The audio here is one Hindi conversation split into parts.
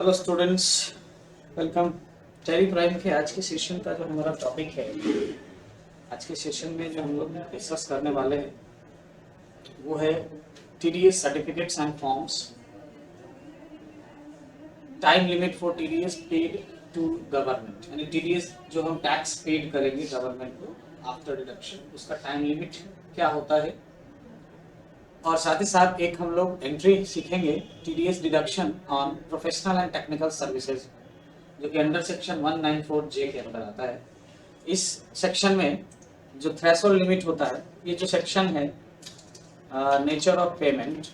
Hello students, welcome. Tally prime के आज के सेशन का जो हमारा टॉपिक है, आज के सेशन में जो हम लोग डिस्कस करने वाले हैं वो है TDS certificates and forms, time limit for TDS paid to government, यानी टीडीएस जो हम टैक्स पेड करेंगे गवर्नमेंट को आफ्टर डिडक्शन, उसका टाइम लिमिट क्या होता है। और साथ ही साथ एक हम लोग एंट्री सीखेंगे TDS deduction on professional and technical services, जो कि अंडर सेक्शन 194J के अंदर आता है। इस सेक्शन में जो थ्रेशोल्ड लिमिट होता है, ये जो सेक्शन है नेचर ऑफ पेमेंट,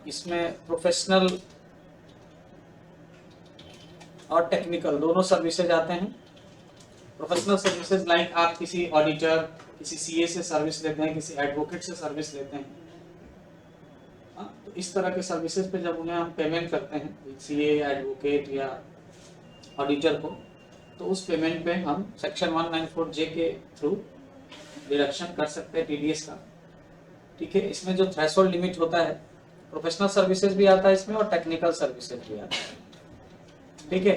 इसमें प्रोफेशनल और टेक्निकल दोनों सर्विसेज आते हैं। प्रोफेशनल सर्विसेज लाइक आप किसी ऑडिटर, किसी सीए से सर्विस लेते हैं, किसी एडवोकेट से सर्विस लेते हैं। तो इस तरह के सर्विसेज पे जब उन्हें हम पेमेंट करते हैं, सीए या एडवोकेट या ऑडिटर को, तो उस पेमेंट पे हम सेक्शन 194J के थ्रू डिडक्शन कर सकते हैं टीडीएस का। ठीक है, इसमें जो थ्रेशोल्ड लिमिट होता है, प्रोफेशनल सर्विसेज भी आता है इसमें और टेक्निकल सर्विसेज भी आता है। ठीक है,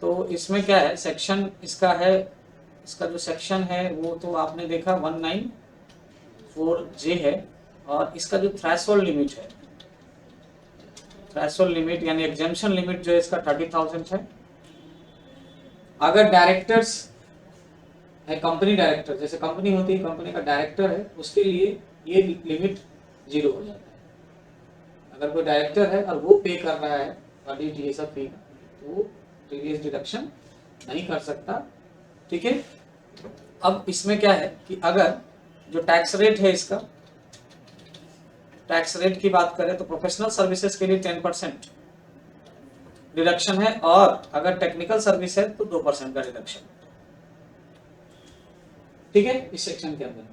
तो इसमें क्या है, सेक्शन इसका है, इसका जो सेक्शन है वो तो आपने देखा 194J है, और इसका जो थ्रेशोल्ड लिमिट है, थ्रेशोल्ड लिमिट यानी एग्जेम्पशन लिमिट जो है इसका 30,000 है। अगर डायरेक्टर्स है, कंपनी डायरेक्टर, जैसे कंपनी होती है, कंपनी का डायरेक्टर है, उसके लिए ये लिमिट 0 हो जाता है। अगर कोई डायरेक्टर है और वो पे कर रहा है ऑडिट ये सब फी, तो वो टीडीएस डिडक्शन नहीं कर सकता। ठीक है, अब इसमें क्या है कि अगर जो टैक्स रेट है, इसका टैक्स रेट की बात करें तो प्रोफेशनल सर्विसेज के लिए 10% डिडक्शन है, और अगर टेक्निकल सर्विस है तो 2% का डिडक्शन। ठीक है, इस सेक्शन के अंदर।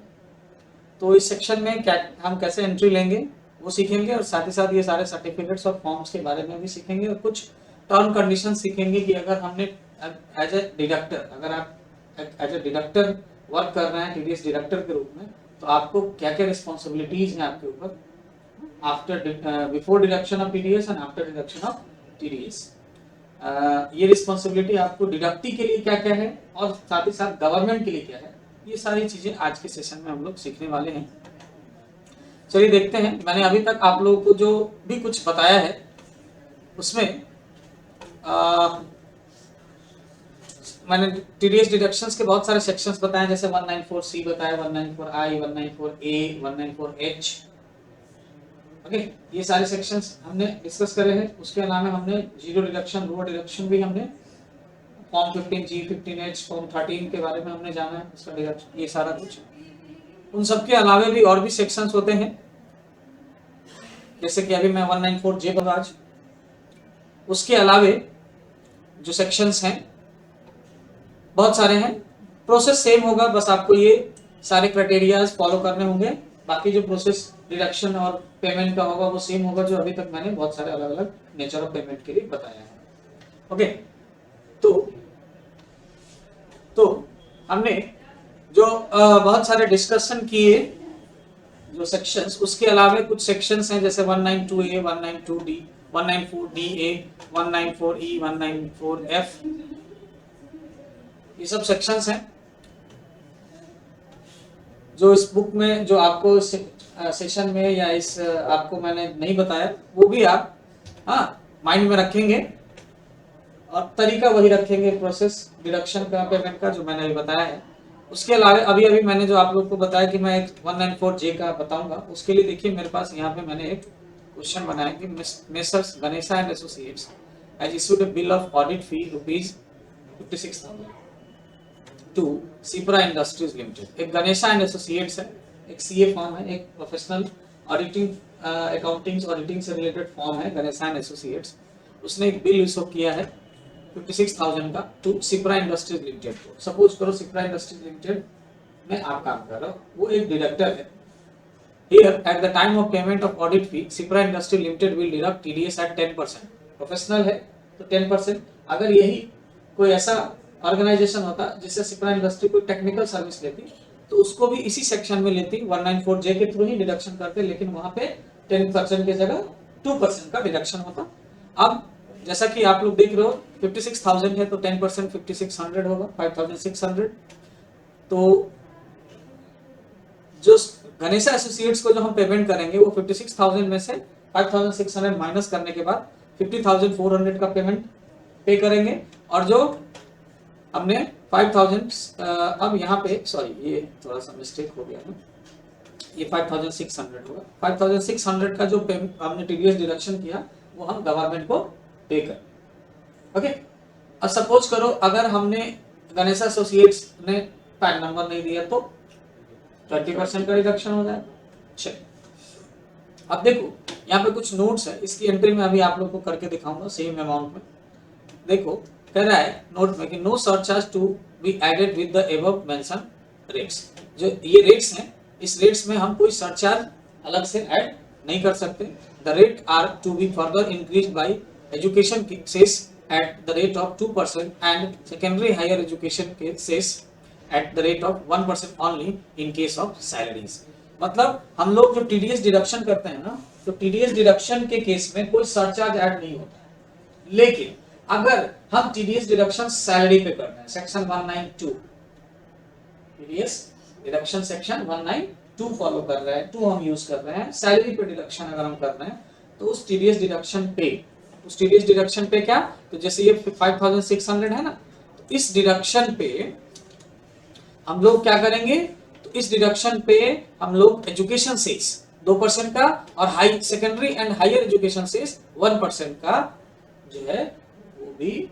तो इस सेक्शन में क्या हम कैसे एंट्री लेंगे वो सीखेंगे, और साथ ही साथ ये सारे सर्टिफिकेट्स और फॉर्म्स के बारे में भी सीखेंगे, और कुछ टर्म कंडीशन सीखेंगे कि अगर हमने एज ए डिडक्टर, अगर आप एज ए डिडक्टर वर्क कर रहे हैं टीडीएस डिडक्टर के रूप में, तो आपको क्या क्या रिस्पॉन्सिबिलिटीज हैं आपके ऊपर after before deduction of TDS and after deduction of TDS. ये रिस्पॉन्सिबिलिटी आपको डिडक्टी के लिए क्या क्या है, और साथ ही साथ गवर्नमेंट के लिए क्या है, ये सारी चीजें आज के सेशन में हम लोग सीखने वाले हैं। चलिए देखते हैं, मैंने अभी तक आप लोगों को जो भी कुछ बताया है उसमें मैंने टीडीएस डिडक्शंस के बहुत सारे सेक्शंस बताए, जैसे 194C बताया, 194I, 194A, 194H। ओके, ये सारे सेक्शंस हमने डिस्कस करे हैं। उसके अलावा हमने जीरो डिडक्शन, रो डिडक्शन भी हमने, फॉर्म 15G, 15H, फॉर्म 13 के बारे में हमने जाना है, इसका डिडक्शन, ये सारा कुछ। उन सब के अलावा भी और भी सेक्शंस होते हैं, जैसे कि अभी मैं 194J पर आज, उसके अलावा जो सेक्शंस हैं बहुत सारे हैं। प्रोसेस सेम होगा, बस आपको ये सारे क्राइटेरियाज फॉलो करने होंगे। बाकी जो प्रोसेस डिडक्शन और पेमेंट का होगा वो सेम होगा, जो अभी तक मैंने बहुत सारे अलग अलग नेचर ऑफ पेमेंट के लिए बताया है। ओके, तो हमने जो बहुत सारे डिस्कशन किए जो सेक्शंस, उसके अलावा कुछ सेक्शंस हैं जैसे 192A, 192D, 194DA, 194E, 194F, ये सब सेक्शंस हैं जो इस बुक में, जो आपको सेशन में या इस आपको मैंने नहीं बताया, वो भी आप माइंड में रखेंगे, और तरीका वही रखेंगे प्रोसेस डिडक्शन का, पेमेंट का, जो मैंने अभी बताया है। उसके अलावा अभी अभी मैंने जो आप लोग को बताया कि मैं एक 194J का बताऊंगा, उसके लिए देखिए मेरे पास यहाँ पे मैंने एक क्वेश्चन बनाया कि messrs Ganesha and associates has issued a bill of audit fee ₹56,000 to Sipra industries limited. एक गणेशा एंड एसोसिएट्स है, एक सीए फॉर्म है, एक प्रोफेशनल ऑडिटिंग अकाउंटिंग ऑडिटिंग से रिलेटेड फॉर्म है गणेशा एंड एसोसिएट्स। उसने एक बिल इशू किया है 56,000 का टू सिप्रा इंडस्ट्रीज लिमिटेड को। सपोज करो सिप्रा इंडस्ट्रीज लिमिटेड में आप काम कर रहे हो, वो एक डिडक्टर है। Here, at the time of payment of audit fee, Cipra Industry Limited will deduct TDS at 10%. Professional है तो 10%। अगर यही कोई ऐसा ऑर्गेनाइजेशन होता जिससे सिप्रा इंडस्ट्री कोई टेक्निकल सर्विस लेती, तो उसको भी इसी सेक्शन में लेती, 194J के थ्रू ही डिडक्शन करते, लेकिन वहां पे 10% की जगह 2% का डिडक्शन होता। अब जैसा कि आप लोग देख रहे हो 56,000 है तो 10% 5600 होगा 5600। तो जो गणेशा एसोसिएट्स को जो हम पेमेंट करेंगे वो 56,000 में से 5,600 माइनस करने के बाद 50,400 का पेमेंट पे करेंगे। और जो हमने 5,000 अब यहाँ पे सॉरी ये थोड़ा सा मिस्टेक हो गया है, ये 5,600 होगा। 5,600 का जो हमने टीडीएस डिडक्शन किया वो हम गवर्नमेंट को पे कर। ओके, अब सपोज करो अगर हमने गणेशा एसोसिएट्स ने पैन नंबर नहीं दिया तो 20% का रिडक्शन हो जाएगा। चलिए अब देखो यहाँ पे कुछ नोट्स है, इसकी एंट्री में अभी आप लोग को करके दिखाऊंगा सेम अमाउंट में। देखो कह रहा है नोट में कि no surcharge to be added with the above mention rates. जो ये रेट्स हैं इस रेट्स में हम कोई सरचार्ज अलग से ऐड नहीं कर सकते। The rate are to be further increase by education cess at the rate of 2% and secondary higher education cases at the rate of 1% only in case of salaries। मतलब हम लोग जो टीडीएस डिडक्शन करते हैं ना, तो टीडीएस डिडक्शन के केस में कोई सरचार्ज ऐड नहीं होता है। लेकिन अगर हम टीडीएस डिडक्शन सैलरी पे करते हैं, section 192 TDS deduction section 192 follow कर रहे हैं, 2 हम यूज कर रहे हैं, सैलरी पे डिडक्शन अगर हम कर रहे हैं तो उस टीडीएस डिडक्शन पे क्या, तो जैसे ये 5,600 है ना, तो इस डिडक्शन पे हम लोग क्या करेंगे, तो इस डिडक्शन पे हम लोग एजुकेशन सेस 2% का और high secondary and higher education cess 1% का जो है वो भी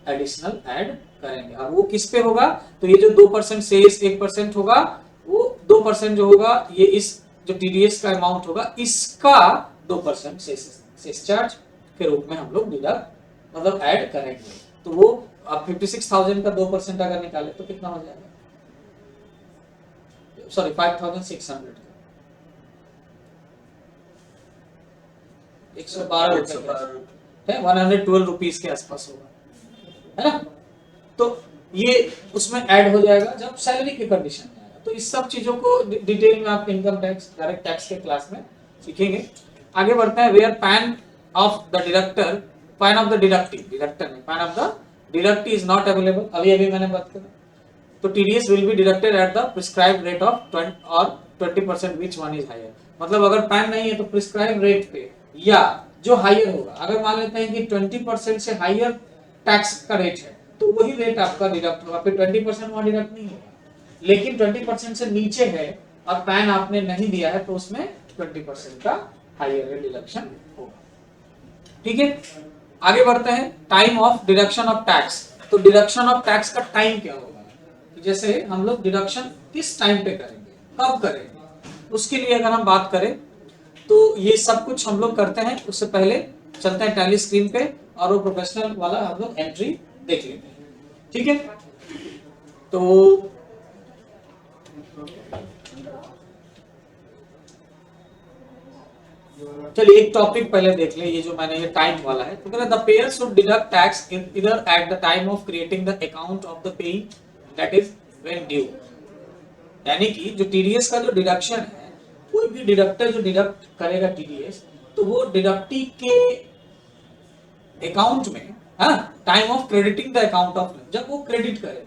एडिशनल ऐड करेंगे। अब वो किस पे होगा, तो ये जो 2% सेस 1% होगा, वो 2% जो होगा ये इस जो टीडीएस का अमाउंट होगा इसका 2% सेस चार्ज के रूप में हम लोग डिडक्ट मतलब ऐड करेंगे। तो वो आप 56,000 का 2% अगर निकाले तो कितना हो जाएगा, सॉरी 5,600 का 112 है, 112 रुपीस के आसपास होगा, है ना। तो ये उसमें ऐड हो जाएगा जब सैलरी की कंडीशन में आएगा। तो इस सब चीजों को डिटेल में आप इनकम टैक्स डायरेक्ट टैक्स के क्लास में सीखेंगे। आगे बढ़ते हैं। Where PAN of the deductor, PAN of the deductee, deductor नहीं, PAN of the deductee is not available, अभी मैंने बात किया, तो TDS will be deducted at the prescribed rate of 20% which one is higher. मतलब अगर पैन नहीं है तो प्रिस्क्राइब रेट पे या जो हायर होगा, अगर मान लेते हैं कि 20% से हायर टैक्स का रेट है तो वही रेट आपका डिडक्ट होगा, फिर 20% वहां डिडक्ट नहीं होगा। लेकिन 20% से नीचे है और पैन आपने नहीं दिया है तो उसमें 20% का हायर रेट डिडक्शन होगा। ठीक है, आगे बढ़ते हैं। Time of deduction of tax. तो डिडक्शन ऑफ टैक्स का टाइम क्या होगा, जैसे हम लोग डिडक्शन किस टाइम पे करेंगे, कब करेंगे, उसके लिए अगर हम बात करें तो ये सब कुछ हम लोग करते हैं। उससे पहले चलते हैं टैली स्क्रीन पे और वो प्रोफेशनल वाला हम लोग एंट्री देख लेते हैं। ठीक है, तो चलिए एक टॉपिक पहले देख ले, ये जो मैंने ये टाइम वाला है। तो the payer should deduct tax इधर at the time of creating the account of the paying, that is when due. यानी कि जो टीडीएस का जो डिडक्शन है, कोई भी डिडक्टर जो डिडक्ट करेगा टीडीएस, तो वो डिडक्टी के अकाउंट में, हाँ, time of crediting the account of, जब वो क्रेडिट करे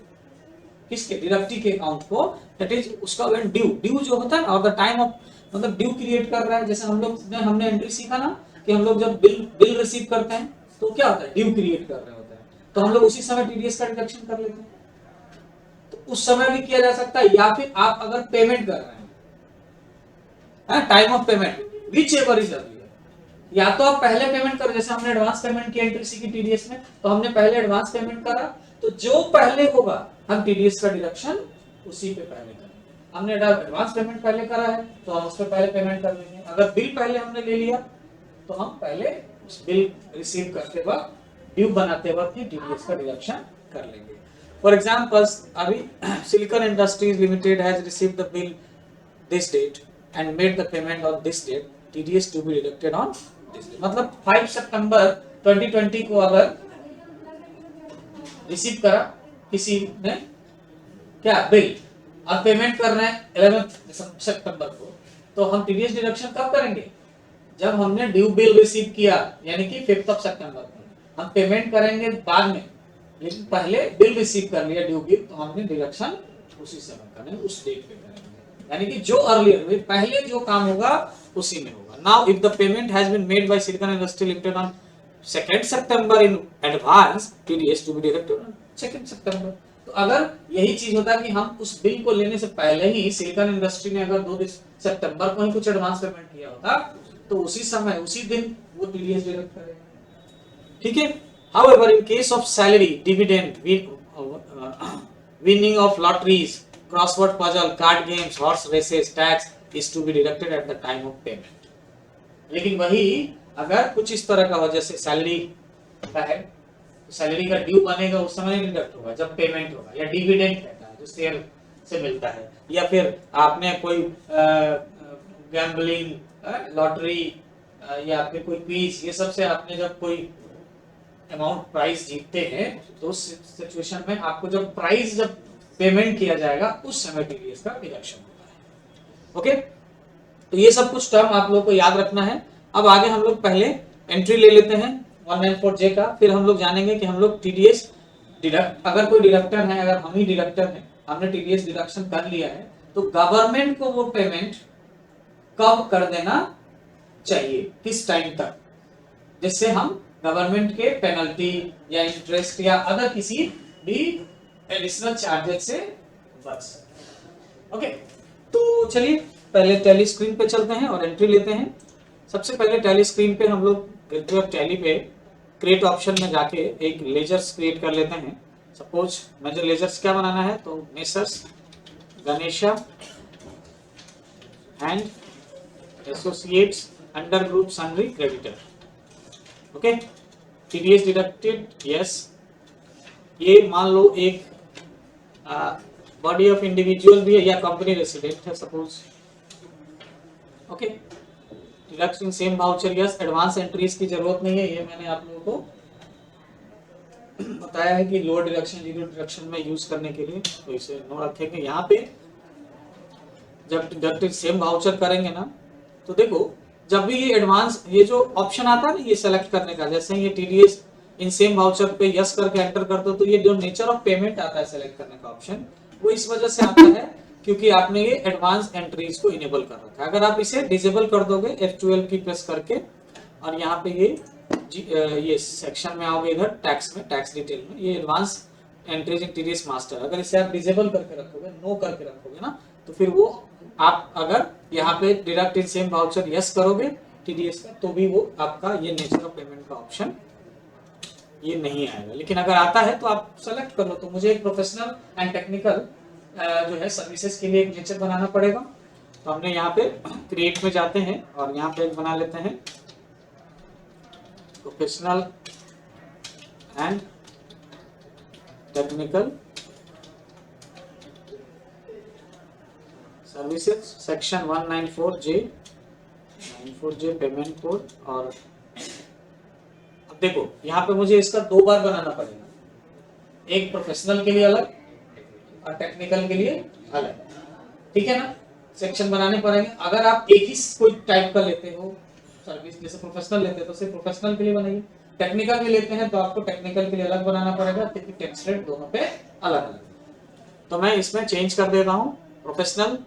किसके, डिडक्टी के अकाउंट को, दैट इज उसका व्हेन ड्यू, ड्यू जो होता है और द टाइम ऑफ मतलब ड्यू क्रिएट कर रहा है। जैसे हम लोग हमने एंट्री सीखा ना कि हम लोग जब बिल रिसीव करते हैं तो क्या होता है, ड्यू क्रिएट कर रहे होते हैं, तो हम लोग उसी समय टीडीएस का डिडक्शन कर लेते हैं। तो उस समय भी किया जा सकता है, या फिर आप अगर पेमेंट कर रहे हैं, time of payment which ever is earlier, या तो आप पहले पेमेंट करो, जैसे हमने एडवांस पेमेंट की एंट्री सीखी टीडीएस में, तो हमने पहले एडवांस पेमेंट करा, तो जो पहले होगा हम टीडीएस का डिडक्शन उसी पे पहले करेंगे। हमने एडवांस पेमेंट पहले करा है तो हम उस पर पहले पेमेंट कर लेंगे। अगर बिल पहले हमने ले लिया तो हम पहले उस बिल रिसीव करते वक्त, ड्यू बनाते वक्त ही टीडीएस का डिडक्शन कर लेंगे। फॉर एग्जांपल अभी Silicon Industries Limited has received the bill this date and made the payment on this date, TDS to be deducted on this date. मतलब 5 सितंबर 2020 को अगर रिसीव करा किसी ने क्या बिल, अब पेमेंट कर रहे हैं 11 सितंबर को, तो हम टीडीएस डिडक्शन कब करेंगे, जब हमने ड्यू बिल रिसीव किया यानी कि 5 सितंबर को, हम पेमेंट करेंगे बाद में, लेकिन पहले बिल रिसीव कर लिया ड्यू बिल, तो हमने डिडक्शन उसी समय करेंगे, उस डेट पे करेंगे, यानी कि जो अर्लियर पहले जो काम होगा उसी में होगा। Now if the payment has been made by Silicon Industry Limited on 2 सितंबर in advance, TDS to be deducted on 2 सितंबर। तो अगर यही चीज होता कि हम उस बिल को लेने से पहले ही सिलिकॉन इंडस्ट्री ने अगर 2 सितंबर को ही कुछ एडवांस पेमेंट किया होता, तो उसी समय उसी दिन वो टीडीएस डिडक्ट करेगा, ठीक है। However, in case of salary, dividend, winning of lotteries, crossword puzzle, card games, horse races, tax is to be deducted at the time of payment. लेकिन वही अगर कुछ इस तरह का हो, जैसे सैलरी का है, तो सैलरी का ड्यू बनेगा उस समय डिडक्ट होगा जब पेमेंट होगा, या डिविडेंड रहता है जो शेयर से मिलता है, या फिर आपने कोई गैम्बलिंग, लॉटरी या फिर कोई क्विज, ये सब से आपने जब कोई अमाउंट प्राइस जीतते हैं, तो उस सिचुएशन में आपको जब प्राइस जब पेमेंट किया जाएगा उस समय टीडीएस का डिडक्शन होता है। ओके, तो ये सब कुछ टर्म आप लोगों को याद रखना है। अब आगे हम लोग पहले एंट्री ले लेते हैं 194J का, फिर हम लोग जानेंगे कि हम लोग टीडीएस डिडक्ट, अगर कोई डिडक्टर है, अगर हम ही डिडक्टर हैं, हमने टीडीएस डिडक्शन कर लिया है, तो गवर्नमेंट को वो पेमेंट कब कर देना चाहिए, किस टाइम तक, जिससे हम गवर्नमेंट के पेनल्टी या इंटरेस्ट या अदर किसी भी एडिशनल चार्जेस से बच सके। ओके, तो चलिए पहले टैली स्क्रीन पे चलते हैं और एंट्री लेते हैं। सबसे पहले टैली स्क्रीन पे हम लोग टैली पे क्रिएट ऑप्शन में जाके एक लेजर्स क्रिएट कर लेते हैं। सपोज मुझे लेजर्स क्या बनाना है, तो messrs Ganesha and associates under group sundry creditor. Okay, TDS deducted, yes. ये मान लो एक बॉडी ऑफ इंडिविजुअल भी है या कंपनी रेसिडेंट है suppose. Okay, deduction same voucher, yes. Advance entries की जरूरत नहीं है, ये मैंने आप लोगों को बताया है कि लोअर डिडक्शन जीरो डिडक्शन में यूज करने के लिए, तो इसे नो रखेंगे। यहाँ पे जब डिडक्टेड सेम वाउचर करेंगे ना, तो देखो जब भी ये एडवांस, ये जो ऑप्शन आता है ना ये सेलेक्ट करने का, जैसे ये टीडीएस इन सेम वाउचर पे यस करके एंटर कर दो, तो ये जो नेचर ऑफ पेमेंट आता है सेलेक्ट करने का ऑप्शन, वो इस वजह से आता है क्योंकि आपने ये एडवांस एंट्रीज को इनेबल कर रखा है। अगर आप इसे डिसेबल कर दोगे F12 की प्रेस करके, और यहाँ पे ये सेक्शन में आओगे, इधर टैक्स में, टैक्स डिटेल में, ये advance entries in TDS master, अगर इसे आप डिसेबल करके रखोगे, नो करके रखोगे ना, तो फिर वो आप अगर यहाँ पे deduct in same voucher yes करोगे टीडीएस का, तो भी वो आपका ये नेचर ऑफ पेमेंट का ऑप्शन ये नहीं आएगा। लेकिन अगर आता है तो आप सेलेक्ट कर लो। तो मुझे एक प्रोफेशनल एंड टेक्निकल जो है सर्विसेज के लिए एक नेचर बनाना पड़ेगा, तो हमने यहाँ पे क्रिएट में जाते हैं और यहाँ पे बना लेते हैं professional and technical services section 194J payment code. और अब देखो यहाँ पे मुझे इसका 2 बार बनाना पड़ेगा, एक प्रोफेशनल के लिए अलग और टेक्निकल के लिए अलग, ठीक है ना। सेक्शन बनाने पड़ेंगे। अगर आप एक ही कोई टाइप का लेते हो सर्विस, जैसे प्रोफेशनल लेते हैं तो सिर्फ प्रोफेशनल के लिए बनेगी, टेक्निकल भी लेते हैं तो आपको टेक्निकल के लिए अलग बनाना पड़ेगा, क्योंकि टैक्स रेट दोनों पे अलग अलग। तो मैं इसमें चेंज कर देता हूँ, प्रोफेशनल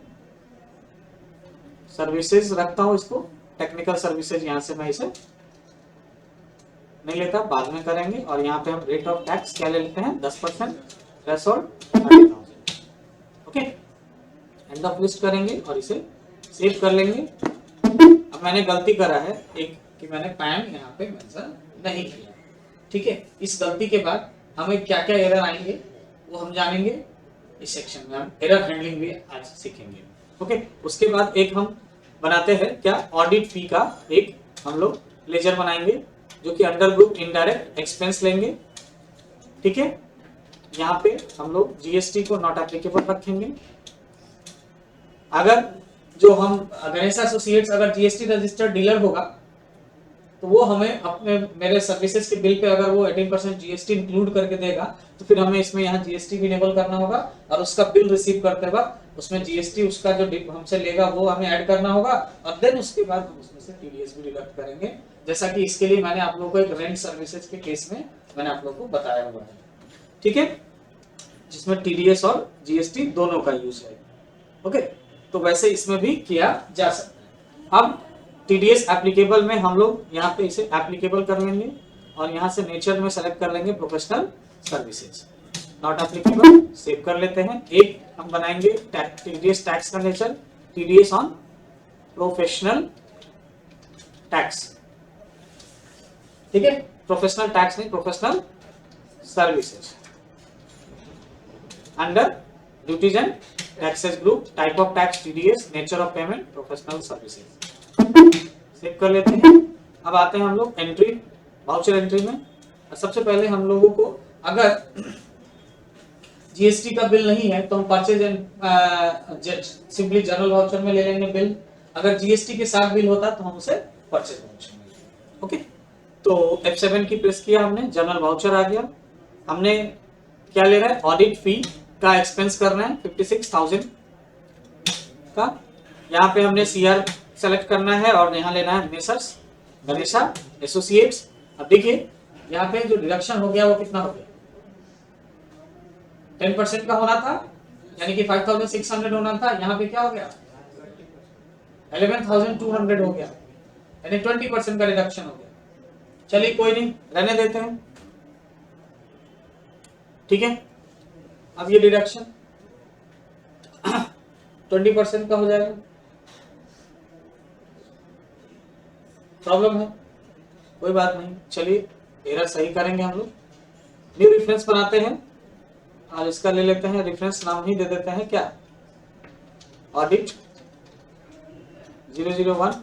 सर्विसेज रखता हूँ इसको, टेक्निकल सर्विसेज यहाँ से मैं इसे नहीं लेता, बाद में करेंगे। और यहाँ पे हम रेट ऑफ टैक्स क्या ले लेते हैं, 10%, threshold 30,000। Okay, end of list करेंगे और इसे सेव कर लेंगे। अब मैंने गलती करा है एक कि मैंने पैन यहाँ पे मेंशन नहीं किया, ठीक है। इस गलती के बाद हमें क्या क्या एरर आएंगे वो हम जानेंगे इस सेक्शन में, हम एरर हैंडलिंग भी आज सीखेंगे। ओके, उसके बाद एक हम बनाते हैं क्या, ऑडिट फी का एक हम लोग लेजर बनाएंगे, जो कि अंडर ग्रुप इनडायरेक्ट एक्सपेंस लेंगे, ठीक है। यहाँ पे हम लोग जीएसटी को नॉट एप्लीकेबल रखेंगे। अगर जो हम गणेश एसोसिएट्स अगर जीएसटी रजिस्टर्ड डीलर होगा, तो वो हमें अपने मेरे सर्विसेज के बिल पे अगर वो 18% जीएसटी इंक्लूड करके देगा, तो फिर हमें इसमें यहाँ जीएसटी भी इनेबल करना होगा, और उसका बिल रिसीव करते वक्त उसमें जीएसटी उसका जो हमसे लेगा वो हमें ऐड करना होगा, और देन उसके बाद हम उसमें से टीडीएस भी डिडक्ट करेंगे, जैसा कि इसके लिए मैंने आप लोगों को एक रेंट सर्विसेज के केस में मैंने आप लोगों को बताया हुआ है, ठीक है, जिसमें टीडीएस और जीएसटी दोनों का यूज है। ओके, तो वैसे इसमें भी किया जा सकता है। अब टीडीएस एप्लीकेबल में हम लोग यहाँ पे इसे एप्लीकेबल कर लेंगे और यहाँ से नेचर में सेलेक्ट कर लेंगे professional services, not applicable save कर लेते हैं। एक हम बनाएंगे टीडीएस टैक्स का nature, TDS on professional tax, ठीक है, प्रोफेशनल टैक्स नहीं, professional services under duties and taxes group, type of tax TDS, nature of payment professional services, save कर लेते हैं। अब आते हैं हम लोग एंट्री, वाउचर एंट्री में। सबसे पहले हम लोगों को अगर जीएसटी का बिल नहीं है तो हम purchase and simply general voucher में ले लेंगे बिल, अगर जीएसटी के साथ बिल होता तो हम उसे परचेज वाउचर में लेंगे। ओके, तो F7 की प्रेस किया हमने, जनरल वाउचर आ गया। हमने क्या ले रहा है, ऑडिट फी का एक्सपेंस करना है 56,000 का, यहाँ पे हमने सीआर सेलेक्ट करना है और यहाँ लेना है मेसर्स गणेशा एसोसिएट्स। अब देखिए यहाँ पे जो डिडक्शन हो गया वो कितना हो गया, 10% का होना था, यानी कि 5,600 होना था, यहाँ पे क्या हो गया 11,200 हो गया, यानी 20% का रिडक्शन हो गया। चलिए कोई नहीं, रहने देते हैं, ठीक है। अब ये डिडक्शन 20% का हो जाएगा, प्रॉब्लम है, कोई बात नहीं, चलिए एरर सही करेंगे हम लोग। न्यू रेफरेंस बनाते हैं और इसका ले लेते हैं, रेफरेंस नाम ही दे देते हैं क्या, ऑडिट 001,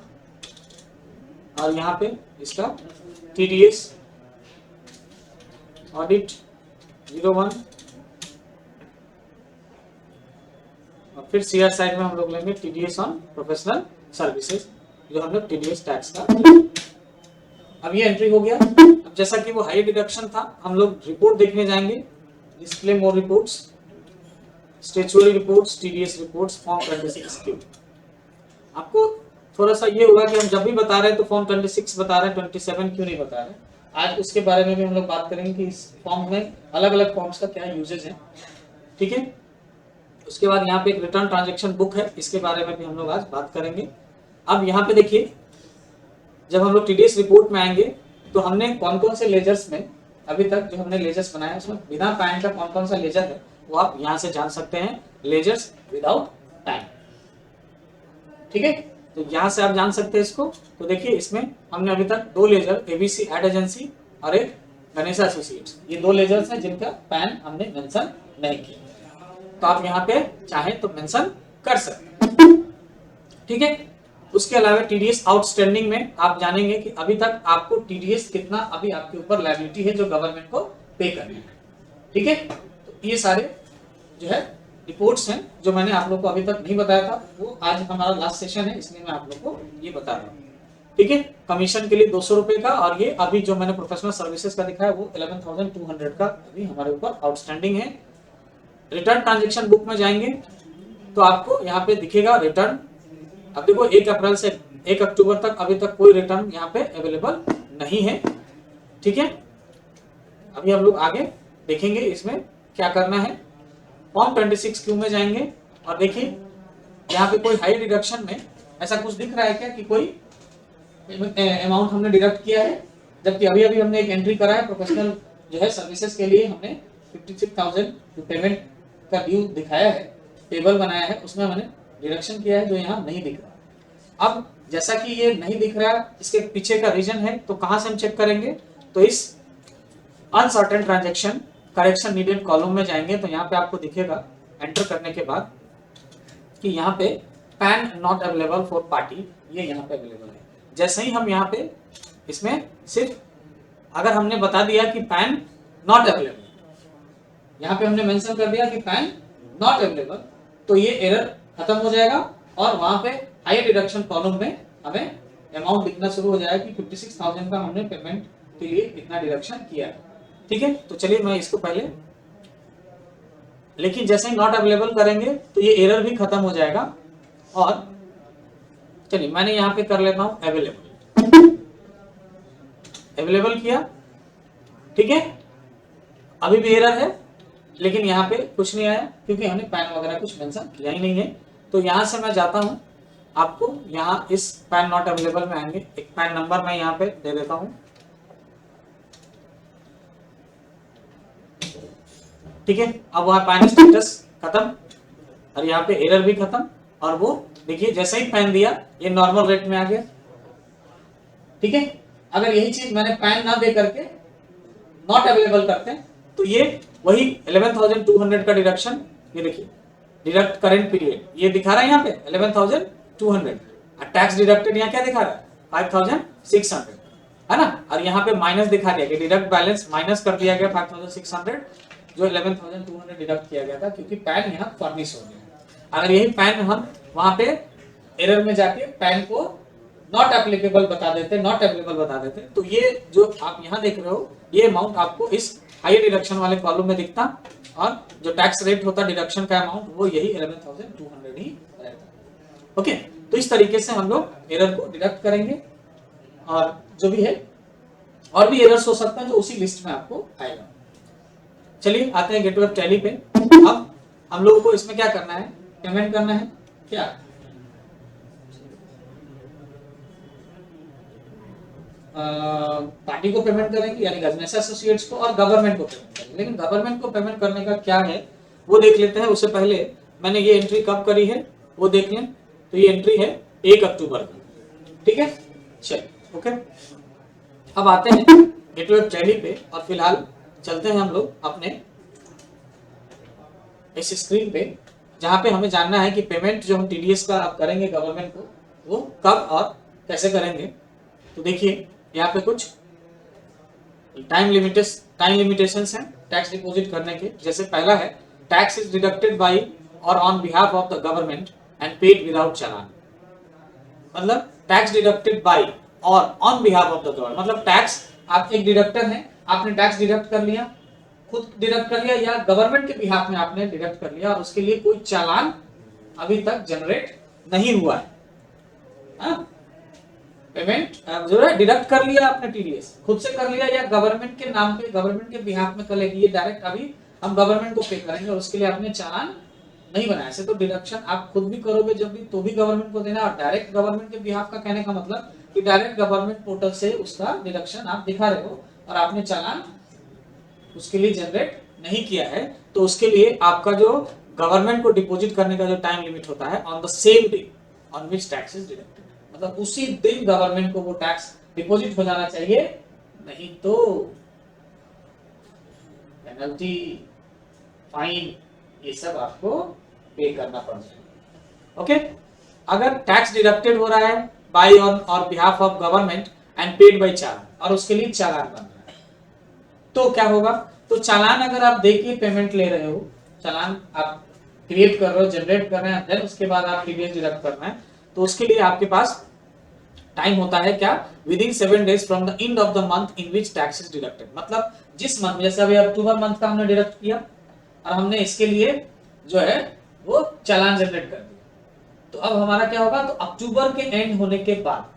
और यहाँ पे इसका टीडीएस ऑडिट 01, और फिर सीआर साइड में हम लोग लेंगे टीडीएस ऑन प्रोफेशनल सर्विसेज, जो हम लोग टीडीएस टैक्स का। अब ये एंट्री हो गया। अब जैसा कि वो हाई डिडक्शन था, हम लोग रिपोर्ट देखने जाएंगे, display more reports, statutory reports, TDS reports, form 26 Q. आपको थोड़ा सा ये होगा कि हम जब भी बता रहे हैं तो फॉर्म 26 बता रहे हैं, 27 क्यों नहीं बता रहे। आज उसके बारे में भी हम लोग बात करेंगे कि इस फॉर्म में अलग अलग फॉर्म्स का क्या यूजेज है, ठीक है। उसके बाद यहाँ पे एक रिटर्न ट्रांजेक्शन बुक है, इसके बारे में भी हम लोग आज बात करेंगे। अब यहाँ पे देखिए, जब हम लोग टीडीएस रिपोर्ट में आएंगे तो हमने कौन कौन से लेजर्स में अभी तक जो हमने लेजर्स बनाया उसमें बिना पैन का कौन कौन सा लेजर है वो आप यहाँ से जान सकते हैं, लेजर्स विदाउट पैन, ठीक है। तो यहाँ से आप जान सकते हैं इसको। तो देखिए इसमें हमने अभी तक 2 लेजर, एबीसी एड एजेंसी और एक गणेशा एसोसिएट्स, ये 2 लेजर्स हैं जिनका पैन हमने मेंशन नहीं किया, तो आप यहाँ पे चाहे तो मेंशन कर सकते हैं, ठीक है। उसके अलावा टीडीएस आउटस्टैंडिंग में आप जानेंगे कि अभी तक आपको टीडीएस कितना अभी आपके ऊपर लायबिलिटी है जो गवर्नमेंट को पे करनी है, ठीक है। तो ये सारे जो है रिपोर्ट्स हैं जो मैंने आप लोग को अभी तक नहीं बताया था, वो आज हमारा लास्ट सेशन है इसलिए मैं आप लोग को ये बता रहा हूँ, ठीक है। कमीशन के लिए 200 रुपए का, और ये अभी जो मैंने प्रोफेशनल सर्विसेज का दिखाया वो 11,200 का अभी हमारे ऊपर आउटस्टैंडिंग है। रिटर्न ट्रांजेक्शन बुक में जाएंगे तो आपको यहाँ पे दिखेगा रिटर्न। अब देखो 1 अप्रैल से 1 अक्टूबर तक अभी तक कोई रिटर्न यहाँ पे अवेलेबल नहीं है, ठीक है। अभी हम लोग आगे देखेंगे इसमें क्या करना है। फॉर्म 26 क्यू में जाएंगे और देखिए यहाँ पे कोई हाई डिडक्शन में ऐसा कुछ दिख रहा है क्या कि कोई अमाउंट हमने डिडक्ट किया है, जबकि अभी अभी हमने एक एंट्री करा है प्रोफेशनल जो है सर्विसेज के लिए, हमने 56,000 पेमेंट का ड्यू दिखाया है, टेबल बनाया है, उसमें मैंने डिडक्शन किया है जो यहाँ नहीं दिख रहा। अब जैसा कि ये नहीं दिख रहा, इसके पीछे का रीजन है, तो कहां से हम चेक करेंगे, तो इस uncertain transaction correction needed column में जाएंगे तो यहाँ पे आपको दिखेगा एंटर करने के बाद कि यहाँ पे pan not available for party, ये यहाँ पे अवेलेबल है। जैसे ही हम यहाँ पे इसमें सिर्फ अगर हमने बता दिया कि पैन नॉट अवेलेबल, यहाँ पे हमने मेंशन कर दिया कि पैन नॉट अवेलेबल, तो ये एरर खत्म हो जाएगा और वहां पे हाई डिडक्शन कॉलम में हमें अमाउंट दिखना शुरू हो जाएगा कि 56,000 का हमने पेमेंट के लिए इतना डिडक्शन किया है, ठीक है। तो चलिए मैं इसको पहले लेकिन जैसे ही नॉट अवेलेबल करेंगे तो ये एरर भी खत्म हो जाएगा। और चलिए मैंने यहाँ पे कर लेता हूँ अवेलेबल, अवेलेबल किया, ठीक है। अभी भी एरर है लेकिन यहाँ पे कुछ नहीं आया क्योंकि हमने पैन वगैरह कुछ मेंशन किया ही नहीं है। तो यहाँ से मैं जाता हूँ, आपको यहाँ इस पैन नॉट अवेलेबल में आएंगे, एक पैन नंबर मैं यहाँ पे दे देता हूँ, ठीक है। अब वहाँ पैन स्टेटस खत्म और यहाँ पे एरर भी खत्म, और वो देखिए जैसे ही पैन दिया ये नॉर्मल रेट में आ गया, ठीक है। अगर यही चीज मैंने पैन ना दे करके नॉट अवेलेबल करते हैं तो ये वही 11,200 का डिडक्शन, ये देखिए डिडक्ट करेंट पीरियड ये दिखा रहा है यहाँ पे 11,200, टैक्स डिडक्टेड यहाँ क्या दिखा रहा है 5,600, है ना। और यहाँ पे माइनस दिखा दिया कि डिडक्ट बैलेंस माइनस कर दिया गया 5,600, जो 11,200 डिडक्ट किया गया था क्योंकि पैन यहाँ फर्निश हो गया। अगर यही पैन हम वहां पे एरर में जाके पैन को नॉट एप्लीकेबल बता देते, नॉट एप्लीकेबल बता देते, तो ये जो आप यहाँ देख रहे हो ये अमाउंट आपको इस हायर डिडक्शन वाले कॉलम में दिखता, और जो टैक्स रेट होता डिडक्शन का अमाउंट वो यही 11,200 ही रहता। ओके, तो इस तरीके से हम लोग एरर को डिडक्ट करेंगे, और जो भी है और भी एरर्स हो सकता है जो उसी लिस्ट में आपको आएगा। चलिए आते हैं गेटवे ऑफ टैली पे। अब हम लोगों को इसमें क्या करना है, पेमेंट करना है क्या, पार्टी को पेमेंट करेंगे यानी बिजनेस एसोसिएट्स को, और गवर्नमेंट को पेमेंट करेंगे। लेकिन गवर्नमेंट को पेमेंट करने का क्या है वो देख लेते हैं। उससे पहले मैंने ये एंट्री कब करी है वो देख लें। तो ये एंट्री है 1 अक्टूबर की, ठीक है। चलिए ओके, अब आते हैं गेटवे ऑफ टैली पे, और फिलहाल चलते हैं हम लोग अपने इस स्क्रीन पे जहां पे हमें जानना है कि पेमेंट जो हम टीडीएस का आप करेंगे गवर्नमेंट को वो कब और कैसे करेंगे। तो देखिए यहाँ पे कुछ टाइम लिमिटेशंस हैं टैक्स डिपॉजिट करने के। जैसे पहला है टैक्स इज डिडक्टेड बाय और on behalf of the government and paid without challan. मतलब टैक्स डिडक्टेड बाय और on behalf of the government, मतलब टैक्स आप एक डिडक्टर हैं, आपने टैक्स डिडक्ट कर लिया, खुद डिडक्ट कर लिया या गवर्नमेंट के बिहाफ में आपने डिडक्ट कर लिया, और उसके लिए कोई चालान अभी तक जनरेट नहीं हुआ है। पेमेंट जो है डिडक्ट कर लिया आपने टीडीएस, खुद से कर लिया या गवर्नमेंट के नाम पे गवर्नमेंट के बिहाफ में कर लेगी, डायरेक्ट अभी हम गवर्नमेंट को पे करेंगे और उसके लिए आपने चालान नहीं बनाया। ऐसे तो डिडक्शन आप खुद भी करोगे जब भी तो भी गवर्नमेंट को देना, और डायरेक्ट गवर्नमेंट के बिहाफ का कहने का मतलब कि डायरेक्ट गवर्नमेंट पोर्टल से उसका डिडक्शन आप दिखा रहे हो और आपने चालान उसके लिए जनरेट नहीं किया है। तो उसके लिए आपका जो गवर्नमेंट को डिपॉजिट करने का जो टाइम लिमिट होता है on the same day on which tax is deducted, मतलब उसी दिन गवर्नमेंट को वो टैक्स डिपॉजिट हो जाना चाहिए, नहीं तो पेनल्टी फाइन ये सब आपको पे करना पड़ेगा। ओके, अगर टैक्स डिडक्टेड हो रहा है बाय ऑन और behalf of government and paid by challan, और उसके लिए चालान बन रहा है, तो क्या होगा। तो चालान अगर आप देखिए पेमेंट ले रहे हो, चालान आप क्रिएट कर रहे हो, जनरेट कर रहे हैं, देन उसके बाद आप टीडीएस डिडक्ट करना है, तो उसके लिए आपके पास टाइम होता है क्या, with in 7 days from the end of the month in which tax is deducted. मतलब जिस मंथ, जैसे अभी अक्टूबर मंथ का हमने डिडक्ट किया और हमने इसके लिए जो है वो चालान जनरेट कर दिया, तो अब हमारा क्या होगा, तो अक्टूबर के एंड होने के बाद,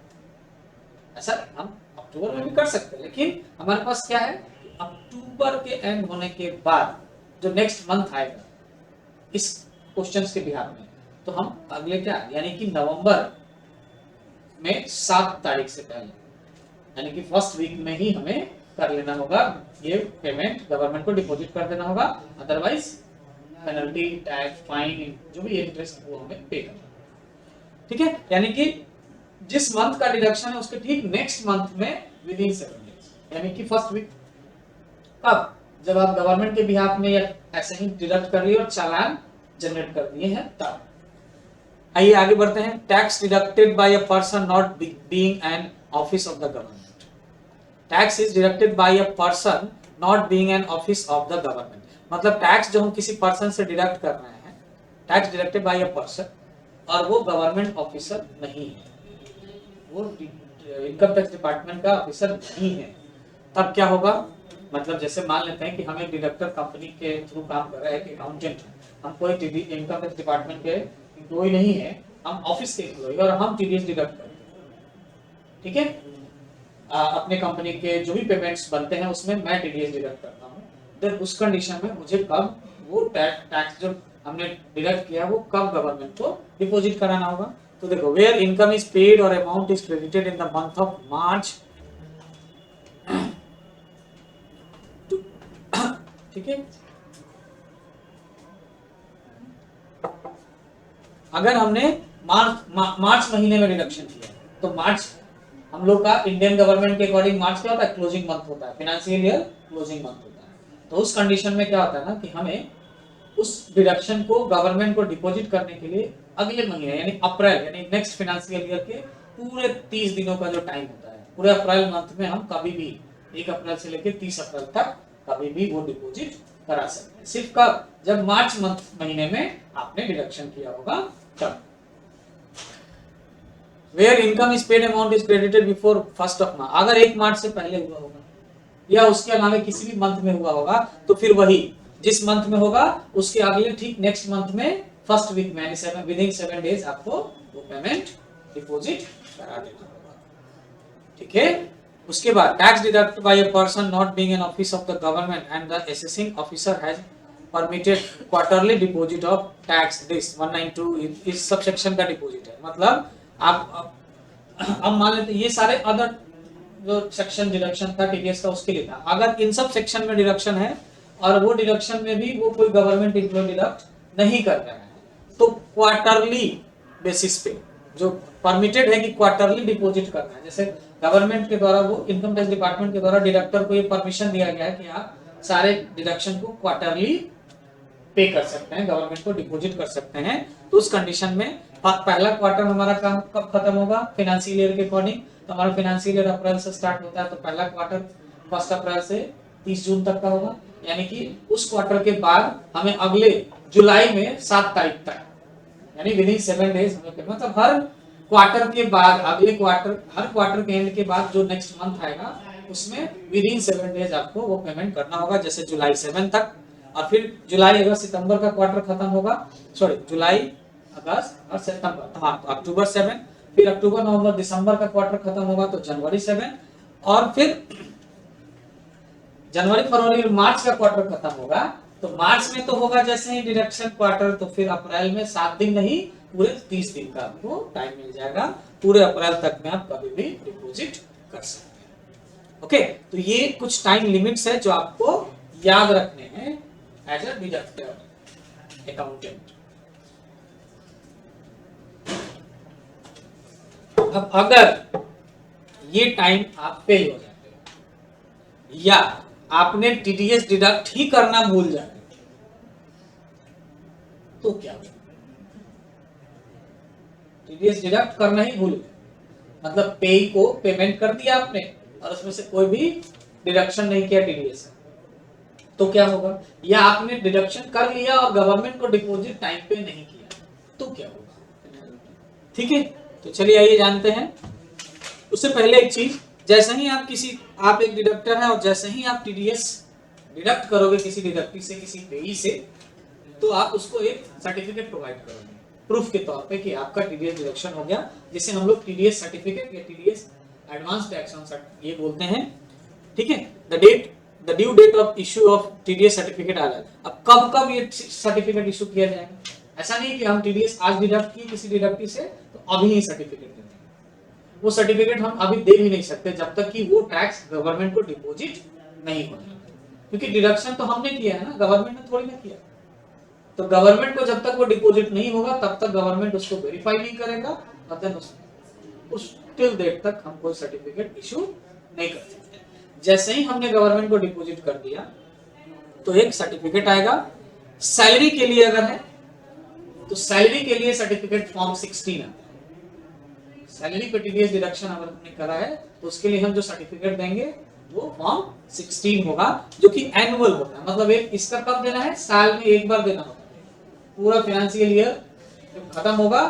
ऐसा हम अक्टूबर में भी कर सकते हैं, लेकिन हमारे पास क्या है, अक्टूबर के एंड होने के बाद जो नेक्स्ट मंथ आएगा इस क्वेश्चंस के बिहार में, तो हम अगले क्या यानी कि नवंबर में 7 तारीख से पहले यानी कि फर्स्ट वीक में ही हमें कर लेना होगा, ये पेमेंट गवर्नमेंट को डिपॉजिट कर देना होगा, अदरवाइज पेनल्टी टैक्स फाइन जो भी इंटरेस्ट वो हमें पे करना, ठीक है। यानी कि जिस मंथ का डिडक्शन है उसके ठीक नेक्स्ट मंथ में विद इन 7 days, यानी कि फर्स्ट वीक, कब, जब आप गवर्नमेंट के बिहाफ में या ऐसे ही डिडक्ट कर लिए और चालान जनरेट कर दिए हैं तब। आइए आगे बढ़ते हैं। Tax deducted by a person not being an office of the government. Tax is deducted by a person not being an office of the government, मतलब टैक्स जो हम किसी पर्सन से डिडक्ट कर रहे हैं, tax deducted by a person और वो गवर्नमेंट ऑफिसर नहीं है, वो इनकम टैक्स डिपार्टमेंट का ऑफिसर नहीं है, तब क्या होगा, मतलब जैसे मान लेते हैं कि हम एक डिडक्टर कंपनी के थ्रू काम कर रहे हैं, एक अकाउंटेंट है, हम कोई इनकम टैक्स डिपार्टमेंट के एम्प्लॉय नहीं है, हम ऑफिस के एम्प्लॉय और हम टीडीएस डिडक्ट करते हैं, ठीक है। अपने कंपनी के जो भी पेमेंट्स बनते हैं उसमें मैं टीडीएस डिडक्ट करता हूँ। देन उस कंडीशन में मुझे कब वो टैक्स जो हमने डिडक्ट किया वो कब गवर्नमेंट को डिपॉजिट कराना होगा। तो देखो, वेयर इनकम इज पेड और amount is credited in the month of March, ठीक है। अगर हमने मार्च महीने में डिडक्शन किया तो मार्च हम लोग का इंडियन गवर्नमेंट के अकॉर्डिंग मार्च क्या होता है, क्लोजिंग मंथ होता है, फाइनेंशियल ईयर क्लोजिंग मंथ होता है। तो उस कंडीशन में क्या होता है ना कि हमें उस डिडक्शन को गवर्नमेंट को डिपॉजिट करने के लिए अगले महीने यानी अप्रैल यानी नेक्स्ट फाइनेंशियल ईयर के पूरे 30 दिनों का जो टाइम होता है, पूरे अप्रैल मंथ में हम कभी भी 1 अप्रैल से लेकर 30 अप्रैल तक कभी भी वो डिपॉजिट करा सकते हैं। सिर्फ कब, जब मार्च मंथ महीने में आपने डिडक्शन किया होगा तब। Where income is paid amount is credited before 1st of March, अगर 1 मार्च से पहले हुआ होगा या उसके अलावा किसी भी मंथ में हुआ होगा तो फिर वही जिस मंथ में होगा उसके अगले ठीक नेक्स्ट मंथ में फर्स्ट वीक में यानी विदिन 7 डेज आपको वो पेमेंट डिपॉजिट करा देना होगा, ठीक है। उसके बाद tax deduct by a person not being an office of the government and the assessing officer has permitted quarterly deposit of tax, this 192 इस सब सेक्शन का डिपॉजिट है। मतलब आप अब मान लेते ये सारे अदर जो सेक्शन डिडक्शन था टीडीएस का उसके लिए था। अगर इन सब सेक्शन में डिडक्शन है और वो डिडक्शन में भी वो कोई गवर्नमेंट एम्प्लॉय डिडक्ट नहीं कर रहा है तो क्वार्टरली बेसिस पे जो परमिटेड है कि क्वार्टरली डिपॉजिट करना है। जैसे गवर्नमेंट के द्वारा वो इनकम टैक्स डिपार्टमेंट के द्वारा डिडक्टर को ये परमिशन दिया गया है कि आप सारे डिडक्शन को क्वार्टरली पे कर सकते हैं, गवर्नमेंट को डिपॉजिट कर सकते हैं। तो उस कंडीशन में पहला क्वार्टर हमारा काम कब खत्म होगा, फाइनेंशियल ईयर के अकॉर्डिंग। तो हमारा फाइनेंशियल ईयर अप्रैल से स्टार्ट होता है तो पहला क्वार्टर 1 अप्रैल से 30 जून तक का होगा, यानी कि उस क्वार्टर के बाद हमें अगले जुलाई में 7 तारीख तक यानी विदिन 7 डेज हमें, मतलब हर क्वार्टर के बाद अगले क्वार्टर हर क्वार्टर के एंड के बाद जो नेक्स्ट मंथ आएगा उसमें विदिन 7 डेज आपको वो पेमेंट करना होगा। जैसे जुलाई 7 तक और फिर जुलाई अगस्त सितंबर का क्वार्टर खत्म होगा, सॉरी जुलाई अगस्त और सितंबर, हाँ तो अक्टूबर 7, फिर अक्टूबर नवंबर दिसंबर का क्वार्टर खत्म होगा तो जनवरी 7 और फिर जनवरी फरवरी और मार्च का क्वार्टर खत्म होगा। तो मार्च में तो होगा जैसे ही डिडक्शन क्वार्टर, तो फिर अप्रैल में 7 दिन नहीं पूरे 30 दिन का आपको टाइम मिल जाएगा। पूरे अप्रैल तक में आप कभी भी डिपॉजिट कर सकते हैं। ओके, तो ये कुछ टाइम लिमिट्स है जो आपको याद रखने हैं एज अ डिडक्टर अकाउंटेंट। अब अगर ये टाइम आप फेल हो जाते हो या आपने टीडीएस डिडक्ट ही करना भूल जाते तो क्या होगा? टीडीएस डिडक्ट करना ही भूल गए, मतलब पे को पेमेंट कर दिया आपने और उसमें से कोई भी डिडक्शन नहीं किया टीडीएस, तो क्या होगा? या आपने डिडक्शन कर लिया और गवर्नमेंट को डिपॉजिट टाइम पे नहीं किया तो क्या होगा? ठीक है, तो चलिए आइए जानते हैं। उससे पहले एक चीज, जैसे ही आप एक डिडक्टर है और जैसे ही आप टीडीएस डिडक्ट करोगे किसी डिडक्टी से, किसी पेई से, तो आप उसको एक सर्टिफिकेट प्रोवाइड करोगे प्रूफ के तौर पे कि आपका टीडीएस डिडक्शन हो गया, जिसे हम लोग टीडीएस सर्टिफिकेट या टीडीएस एडवांस टैक्स ऑन ये बोलते हैं। ठीक है, the due date of issue of TDS certificate आ रहा है। अब कब ये सर्टिफिकेट इशू किया जाएगा? ऐसा नहीं कि हम टीडीएस आज डिडक्ट किए किसी डिडक्टी से तो अभी ही सर्टिफिकेट दे देंगे। वो सर्टिफिकेट हम अभी दे भी नहीं सकते जब तक कि वो टैक्स गवर्नमेंट को डिपॉजिट नहीं हो जाता, क्योंकि डिडक्शन तो हमने किया है ना, गवर्नमेंट ने थोड़ी ना किया। तो गवर्नमेंट को जब तक वो डिपॉजिट नहीं होगा तब तक गवर्नमेंट उसको वेरीफाई नहीं करेगा और देन उस टिल डेट तक हम कोई सर्टिफिकेट इशू नहीं कर सकते। जैसे ही हमने गवर्नमेंट को डिपॉजिट कर दिया तो एक सर्टिफिकेट आएगा। सैलरी के लिए अगर है तो सैलरी के लिए सर्टिफिकेट फॉर्म 16 आता है। सैलरी पे टीडीएस डिडक्शन अगर हमने करा है तो उसके लिए हम जो सर्टिफिकेट देंगे वो फॉर्म 16 होगा, जो कि एनुअल होता है। मतलब एक इसका कब देना है? साल में एक बार देना होता है। पूरा फाइनेंशियल ईयर जब खत्म होगा,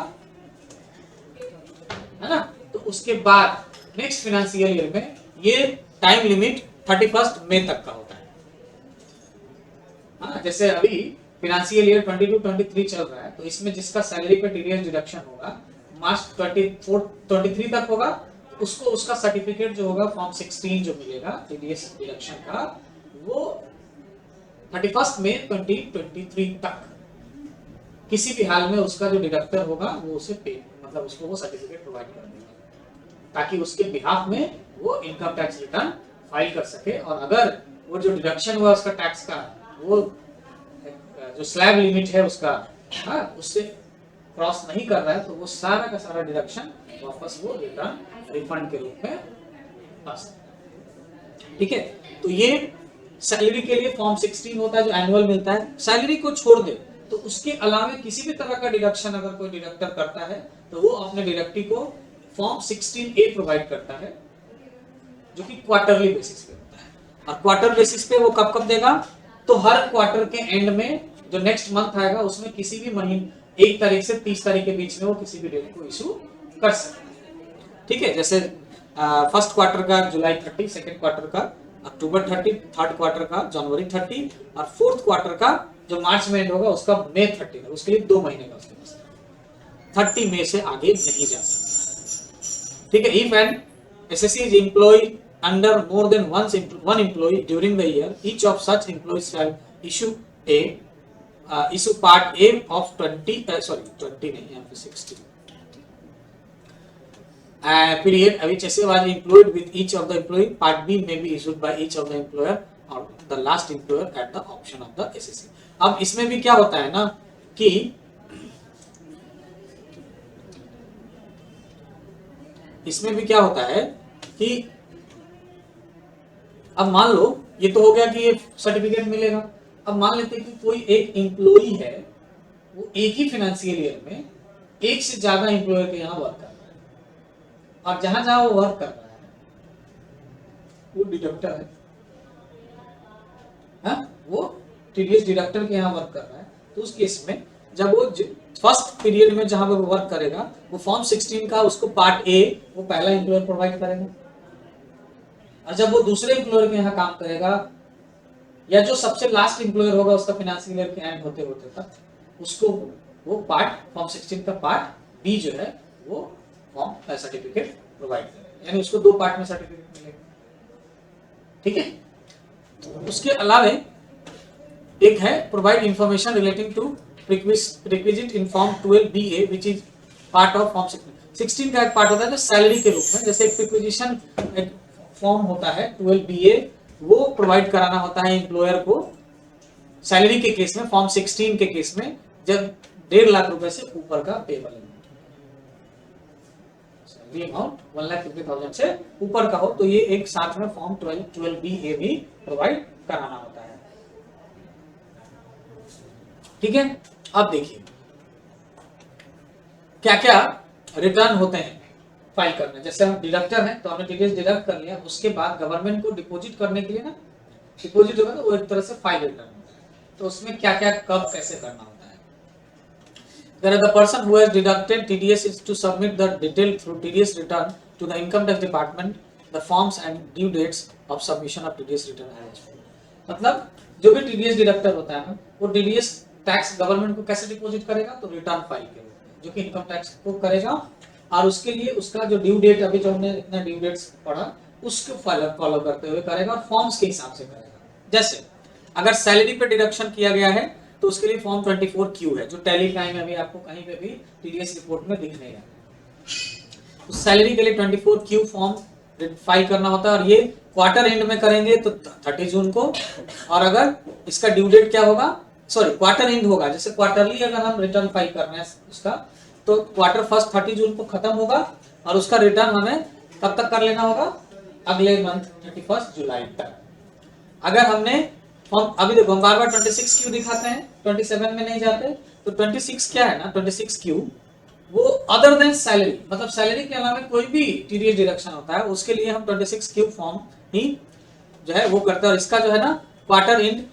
है ना, तो उसके बाद नेक्स्ट फाइनेंशियल ईयर में ये टाइम लिमिट 31 मई तक का होता है। हाँ, जैसे अभी फिनेंशियल ईयर 22-23 चल रहा है, तो इसमें जिसका सैलरी पे टीडीएस डिडक्शन होगा मार्च 23 तक होगा, उसको उसका सर्टिफिकेट जो होगा फॉर्म 16 जो मिलेगा टीडीएस डिडक्शन का, वो 31 मई 2023 तक किसी भी हाल में उसका जो डिडक्टर होगा वो उसे पे, मतलब उसको वो सर्टिफिकेट प्रोवाइड कर देगा, ताकि उसके बिहाफ में वो इनकम टैक्स रिटर्न फाइल कर सके। और अगर वो जो डिडक्शन हुआ उसका टैक्स का, वो जो स्लैब लिमिट है उसका, हाँ, उससे क्रॉस नहीं कर रहा है, तो वो सारा का सारा डिडक्शन वापस वो रिटर्न रिफंड के रूप में बस। ठीक है, तो ये सैलरी के लिए फॉर्म 16 होता है जो एनुअल मिलता है। सैलरी को छोड़ दे तो उसके अलावा किसी भी तरह का डिडक्शन अगर कोई डिडक्टर करता है तो वो अपने डिडक्टी को फॉर्म 16A प्रोवाइड करता है, जो कि क्वार्टरली बेसिस पे होता है। और क्वार्टर बेसिस पे वो कब कब देगा, तो हर क्वार्टर के एंड में जो नेक्स्ट मंथ आएगा उसमें किसी भी महीने 1 तारीख से 30 तारीख के बीच में वो किसी भी डेट को इशू कर सकता है। ठीक है, जैसे फर्स्ट क्वार्टर का जुलाई 30, सेकेंड क्वार्टर का अक्टूबर 30, थर्ड क्वार्टर का जनवरी 30 और फोर्थ क्वार्टर का जो मार्च में एंड होगा उसका मई 30 है, उसके लिए 2 महीने का उसके पास 30 मई से आगे नहीं जा सकता। ठीक है, if an SSC is employ under more than one employee during the year, each of such employees shall issue part A of 20 नहीं, यहाँ पे 60 period which SSC was employed with each of the employee. Part B may be issued by each of the employer or the last employer at the option of the SSC. अब इसमें भी क्या होता है ना कि इसमें भी क्या होता है कि अब मान लो ये तो हो गया कि ये सर्टिफिकेट मिलेगा। अब मान लेते हैं कि कोई एक एम्प्लॉई है, वो एक ही फाइनेंशियल ईयर में एक से ज्यादा एम्प्लॉयर के यहाँ वर्क कर रहा है, और जहां जहां वो वर्क कर रहा है वो डिडक्टर है, हाँ, वो टीडीएस डिडक्टर के यहाँ वर्क कर रहा है। तो उस केस में जब वो फर्स्ट पीरियड में जहां वो वर्क करेगा, वो फॉर्म 16 का उसको पार्ट ए वो पहला एम्प्लॉयर प्रोवाइड करेगा, और जब वो दूसरे एम्प्लॉयर के यहाँ काम करेगा या जो सबसे लास्ट एम्प्लॉयर होगा उसका फाइनेंशियल ईयर के एंड होते होते तक उसको वो पार्ट फॉर्म 16 का पार्ट बी जो है वो फॉर्म सर्टिफिकेट प्रोवाइड करेगा, यानी उसको 2 पार्ट में सर्टिफिकेट मिलेगा। ठीक है, उसके अलावा एक है provide information relating to requisite in form 12BA which is part of form 16 का एक पार्ट होता है जो सैलरी के रूप में, जैसे एक प्रिक्विजिशन फॉर्म होता है 12BA, वो प्रोवाइड कराना होता है एम्प्लॉयर को सैलरी के केस में, फॉर्म 16 के केस में जब 1.5 लाख रुपए से ऊपर का पेबल अमाउंट 1,50,000 से ऊपर का हो, तो ये एक साथ में फॉर्म 12BA भी प्रोवाइड कराना होता है। ठीक है, अब देखिए क्या क्या रिटर्न होते हैं फाइल करने। जैसे हम डिडक्टर हैं तो हमने टीडीएस डिडक्ट कर लिया, उसके बाद गवर्नमेंट को डिपॉजिट करने के लिए ना, डिपॉजिट होगा तो वो एक तरह से फाइल रिटर्न होता है। तो उसमें क्या क्या कब कैसे करना होता है। There the person who has deducted TDS is to submit the detail through TDS return to the income tax department, the forms and due dates of submission of TDS return as follows. मतलब जो भी TDS डिडक्टर होता है ना, वो TDS टैक्स गवर्नमेंट को कैसे डिपॉजिट करेगा, तो रिटर्न फाइल के रूप में, जो कि इनकम टैक्स को करेगा, और उसके लिए उसका जो ड्यू डेट, अभी जो हमने इतना ड्यू डेट्स पढ़ा उसको फॉलो करते हुए करेगा और फॉर्म्स के हिसाब से करेगा। जैसे अगर सैलरी पे डिडक्शन किया गया है तो उसके लिए फॉर्म 24Q है, जो टैली टाइम में अभी आपको कहीं पे भी टीडीएस रिपोर्ट में दिख नहीं रहा। उस सैलरी के लिए 24Q फॉर्म फाइल करना होता है, और ये क्वार्टर एंड में करेंगे तो 30 जून को, और अगर इसका ड्यू डेट क्या होगा, सॉरी क्वार्टर एंड होगा, जैसे क्वार्टरली अगर हम रिटर्न फाइल कर रहे हैं उसका, तो क्वार्टर फर्स्ट 30 जून को खत्म होगा, और उसका रिटर्न हमें कब तक कर लेना होगा, अगले मंथ 31 जुलाई तक। अगर हमने फॉर्म, अभी देखो हम बार बार 26Q दिखाते हैं, 27 में नहीं जाते, तो 26 क्या है ना, 26Q वो अदर देन सैलरी, मतलब सैलरी के अलावा कोई भी टीडीएस डिडक्शन होता है उसके लिए हम 26Q फॉर्म ही जो है वो करते हैं। और इसका जो है ना क्वार्टर एंड,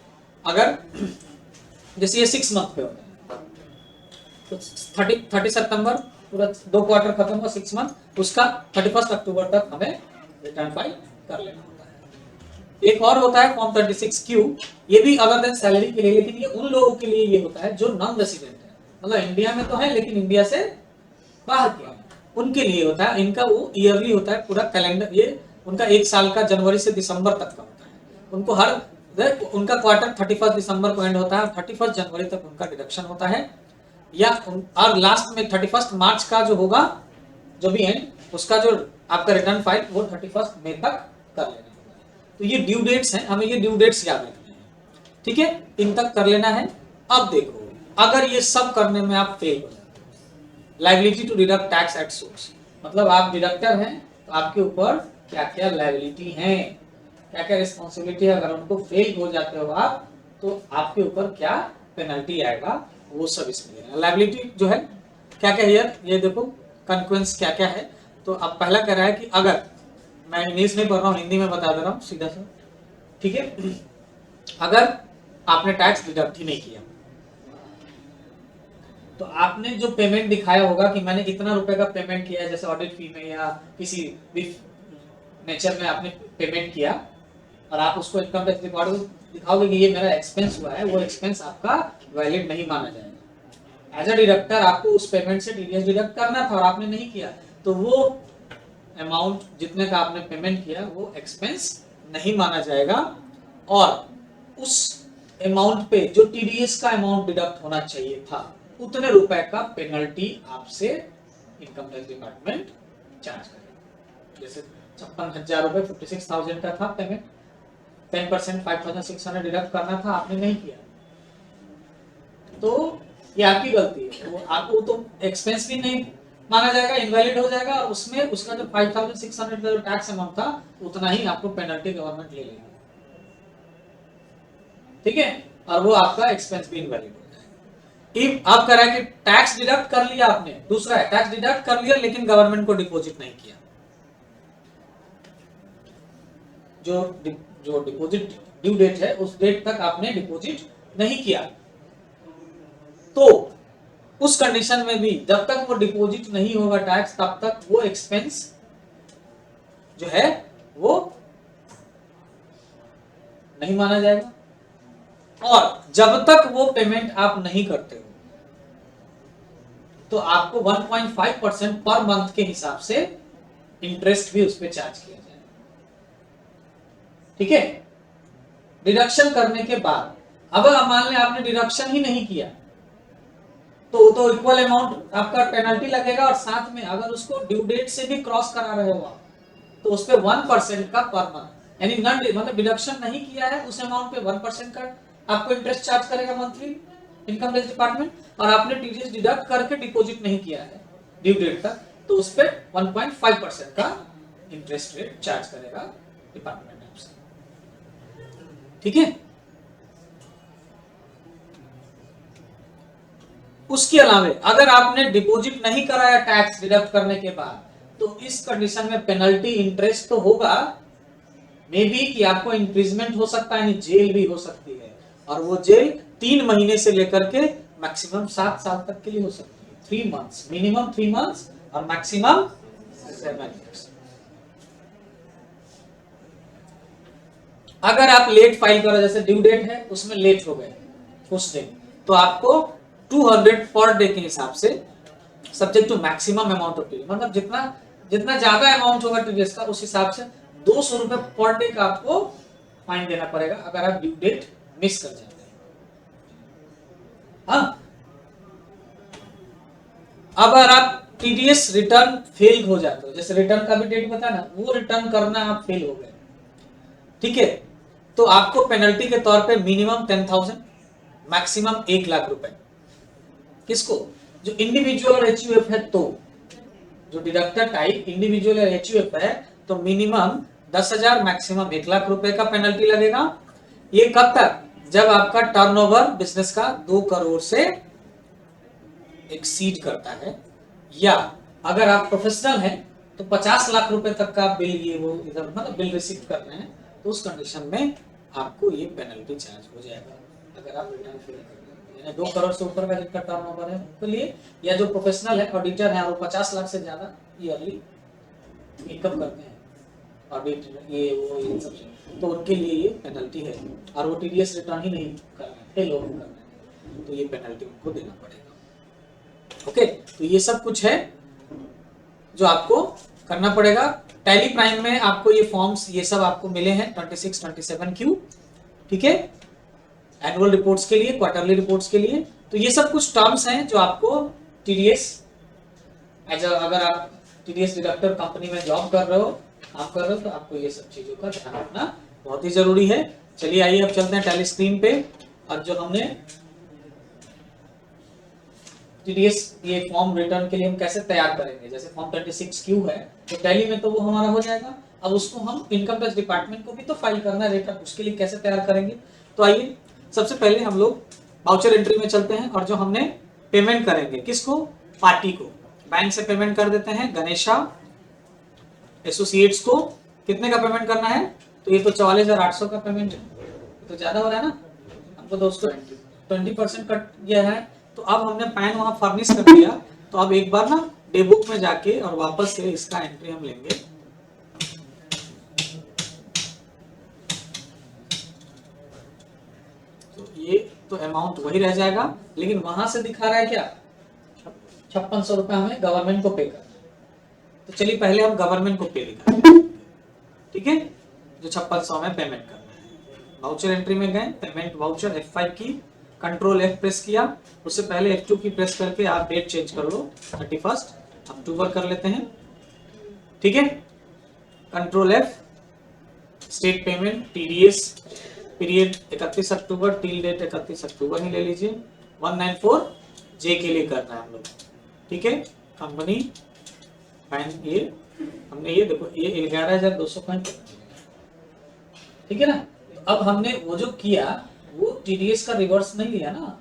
अगर जैसे ये 6 मंथ पे होता है तो 30 सितंबर पूरा 2 क्वार्टर खत्म हुआ, 6 मंथ, उसका 31 अक्टूबर तक हमें रिटर्न फाइल कर लेना होता है। एक और होता है फॉर्म 36Q, ये भी अदर देन सैलरी के लिए, लेकिन ये उन लोगों के लिए ये होता है जो नॉन रेसिडेंट है, मतलब इंडिया में तो है लेकिन इंडिया से बाहर के हैं, उनके लिए होता है। इनका वो ईयरली होता है, पूरा कैलेंडर, ये उनका एक साल का जनवरी से दिसंबर तक का होता है। उनको हर उनका क्वार्टर 31 दिसंबर को एंड होता है, 31 जनवरी तक उनका डिडक्शन होता है, या और लास्ट में 31 मार्च का जो होगा, जो भी एंड, उसका जो आपका रिटर्न फाइल वो 31 मई तक कर लेना है। तो ये ड्यू डेट्स हैं, हमें ये ड्यू डेट्स याद रखने हैं, ठीक है, इन तक कर लेना है। अब देखो, अगर ये सब करने में आप फेल हो जाते हो, liability to deduct tax at source, मतलब आप डिडक्टर हैं तो आपके ऊपर क्या क्या लायबिलिटी है, क्या क्या रिस्पॉन्सिबिलिटी है, अगर उनको फेल हो जाते हो आप तो आपके ऊपर क्या पेनल्टी आएगा, वो सब इसमें लायबिलिटी जो है क्या क्या है। ये देखो कॉन्सिक्वेंस क्या क्या है। तो अब पहला कह रहा है कि अगर, मैं इंग्लिश में पढ़ रहा हूँ, हिंदी में बता दे रहा हूँ सीधा सा, ठीक है, अगर आपने टैक्स डिडक्ट ही नहीं किया तो आपने जो पेमेंट दिखाया होगा कि मैंने इतना रुपए का पेमेंट किया है, जैसे ऑडिट फी में या किसी भी नेचर में आपने पेमेंट किया, और आप उसको इनकम टैक्स रिकॉर्ड में दिखाओगे कि ये मेरा एक्सपेंस हुआ है, वो एक्सपेंस आपका वैलिड नहीं माना जाएगा। एज अ डिडक्टर आपको उस पेमेंट से टीडीएस डिडक्ट करना था और आपने नहीं किया, तो वो अमाउंट जितने का आपने पेमेंट किया वो एक्सपेंस नहीं माना जाएगा, और उस अमाउंट पे जो टीडीएस का अमाउंट डिडक्ट होना चाहिए था उतने रुपए का पेनल्टी आपसे इनकम टैक्स डिपार्टमेंट चार्ज करेगा। जैसे 56,000 रुपए 56,000 का था पेमेंट, 10% 5,600 डिडक्ट करना था, आपने नहीं किया, तो ये आपकी गलती है, वो आपको तो एक्सपेंस भी नहीं माना जाएगा, इनवैलिड हो जाएगा, और उसमें उसका जो 5,600 का जो टैक्स अमाउंट था उतना ही आपको पेनल्टी गवर्नमेंट ले लेगी, ठीक है, और वो आपका एक्सपेंस भी इनवैलिड हो जाएगा। इफ आप कह रहा है कि टैक्स डिडक्ट कर लिया आपने, दूसरा है टैक्स डिडक्ट कर लिया लेकिन गवर्नमेंट को डिपॉजिट नहीं किया, जो डिपॉजिट ड्यू डेट है उस डेट तक आपने डिपॉजिट नहीं किया, तो उस कंडीशन में भी जब तक वो डिपॉजिट नहीं होगा टैक्स, तब तक वो एक्सपेंस जो है वो नहीं माना जाएगा, और जब तक वो पेमेंट आप नहीं करते हो तो आपको 1.5% पर मंथ के हिसाब से इंटरेस्ट भी उस पर चार्ज किया जाएगा, ठीक है। डिडक्शन करने के बाद अब मान लें आपने डिडक्शन ही नहीं किया तो इक्वल अमाउंट आपका पेनल्टी लगेगा, और साथ में अगर उसको ड्यू डेट से भी क्रॉस करा रहे हो आप तो उस पे 1% का पर मंथ, यानी मतलब डिडक्शन नहीं किया है उस अमाउंट पे 1% का आपको इंटरेस्ट चार्ज करेगा मंथली इनकम टैक्स डिपार्टमेंट, और आपने टीडीएस डिडक्ट करके डिपॉजिट नहीं किया है ड्यू डेट तक तो उस पे 1.5% का इंटरेस्ट रेट चार्ज करेगा डिपार्टमेंट आपसे, ठीक है। उसके अलावा अगर आपने डिपॉजिट नहीं कराया टैक्स डिडक्ट करने के बाद, तो इस कंडीशन में पेनल्टी इंटरेस्ट तो होगा, मे बी कि आपको इंप्रिजमेंट हो सकता है, यानी जेल भी हो सकती है, और वो जेल 3 महीने से लेकर के मैक्सिमम 7 साल तक के लिए हो सकती है, 3 मंथ्स मिनिमम 3 मंथ्स और मैक्सिमम 7 इयर्स। अगर आप लेट फाइल करो, जैसे ड्यू डेट है उसमें लेट हो गए कुछ दिन, तो आपको 200 पर डे के हिसाब से, subject to maximum amount of TDS, मतलब जितना ज्यादा अमाउंट होगा टीडीएस का उस हिसाब से 200 रुपए पर डे का आपको फाइन देना पड़ेगा अगर आप ड्यू डेट मिस कर जाते हैं। हाँ, अगर आप टीडीएस रिटर्न फेल हो जाते हो, जैसे रिटर्न का भी डेट बता ना, वो रिटर्न करना आप फेल हो गए, ठीक है, तो आपको पेनल्टी के तौर पे मिनिमम 10,000 मैक्सिमम 1 लाख रुपए, किसको, जो इंडिविजुअल और एचयूएफ है, तो जो डिडक्टर टाइप इंडिविजुअल और एचयूएफ है तो मिनिमम 10,000 मैक्सिमम 1 लाख रुपए का पेनल्टी लगेगा। ये कब तक, जब आपका टर्नओवर बिजनेस का 2 करोड़ से एक्सीड करता है, या अगर आप प्रोफेशनल हैं तो 50 लाख रुपए तक का बिल, ये वो इधर मतलब बिल रिसीव कर रहे हैं, तो उस कंडीशन में आपको ये पेनल्टी चार्ज हो जाएगा अगर आप रिटर्न फेल कर, 2 करोड़ से ऊपर का जिनका टर्नओवर है उनके लिए, या जो प्रोफेशनल है ऑडिटर है वो 50 लाख से ज्यादा ईयरली इनकम करते हैं ऑडिट ये वो इन सब से, तो उनके लिए ये पेनल्टी है, और वो टीडीएस रिटर्न ही नहीं कर रहे हैं, लोग कर रहे हैं, तो ये पेनल्टी उनको देना पड़ेगा। ओके, तो ये सब कुछ है जो आपको करना पड़ेगा। टैली प्राइम में आपको ये फॉर्म्स ये सब आपको मिले हैं 26, 27Q, ठीक है, एनुअल रिपोर्ट्स के लिए, क्वार्टरली रिपोर्ट्स के लिए। तो ये सब कुछ टर्म्स हैं जो आपको टीडीएस अगर आप टीडीएस डिडक्टर कंपनी में जॉब कर रहे हो, काम कर रहे हो, तो आपको ये सब चीजों का ध्यान रखना बहुत ही जरूरी है। चलिए आइए अब चलते हैं टैली स्क्रीन पे, और जो हमने टीडीएस ये फॉर्म रिटर्न के लिए हम कैसे तैयार करेंगे, जैसे फॉर्म 26Q है तो टैली में तो वो हमारा हो जाएगा, अब उसको हम इनकम टैक्स डिपार्टमेंट को भी तो फाइल करना है रिटर्न, उसके लिए कैसे तैयार करेंगे। तो आइए सबसे पहले हम लोग वाउचर एंट्री में चलते हैं, और जो हमने पेमेंट करेंगे किसको, पार्टी को, बैंक से पेमेंट कर देते हैं गणेशा एसोसिएट्स को। कितने का पेमेंट करना है, तो ये तो 44,800 का पेमेंट है, तो ज्यादा हो रहा है ना, हमको दोस्तों 20% कट गया है। तो अब हमने पैन वहां फर्निश कर दिया, तो अब एक बार ना डे बुक में जाके और वापस से इसका एंट्री हम लेंगे। तो ये तो अमाउंट वही रह जाएगा, लेकिन वहां से दिखा रहा है क्या, 5600 रुपए हमें गवर्नमेंट को पे करना है। तो चलिए पहले हम गवर्नमेंट को पे दिखाते हैं, ठीक है, जो 5600 में पेमेंट करना है। वाउचर एंट्री में गए, पेमेंट वाउचर F5 की, कंट्रोल F प्रेस किया, उससे पहले F2 की प्रेस करके आप डेट चेंज कर लो, 31 अक्टूबर कर लेते हैं, ठीक है। Control F, state payment TDS, period 31 अक्टूबर, टिल डेट 31 अक्टूबर ही ले लीजिए, 194J के लिए करना है हम लोग, ठीक है। कंपनी पैन ये हमने ये देखो ये 11,200 पॉइंट, ठीक है ना। अब हमने वो जो किया वो टीडीएस का रिवर्स नहीं लिया ना,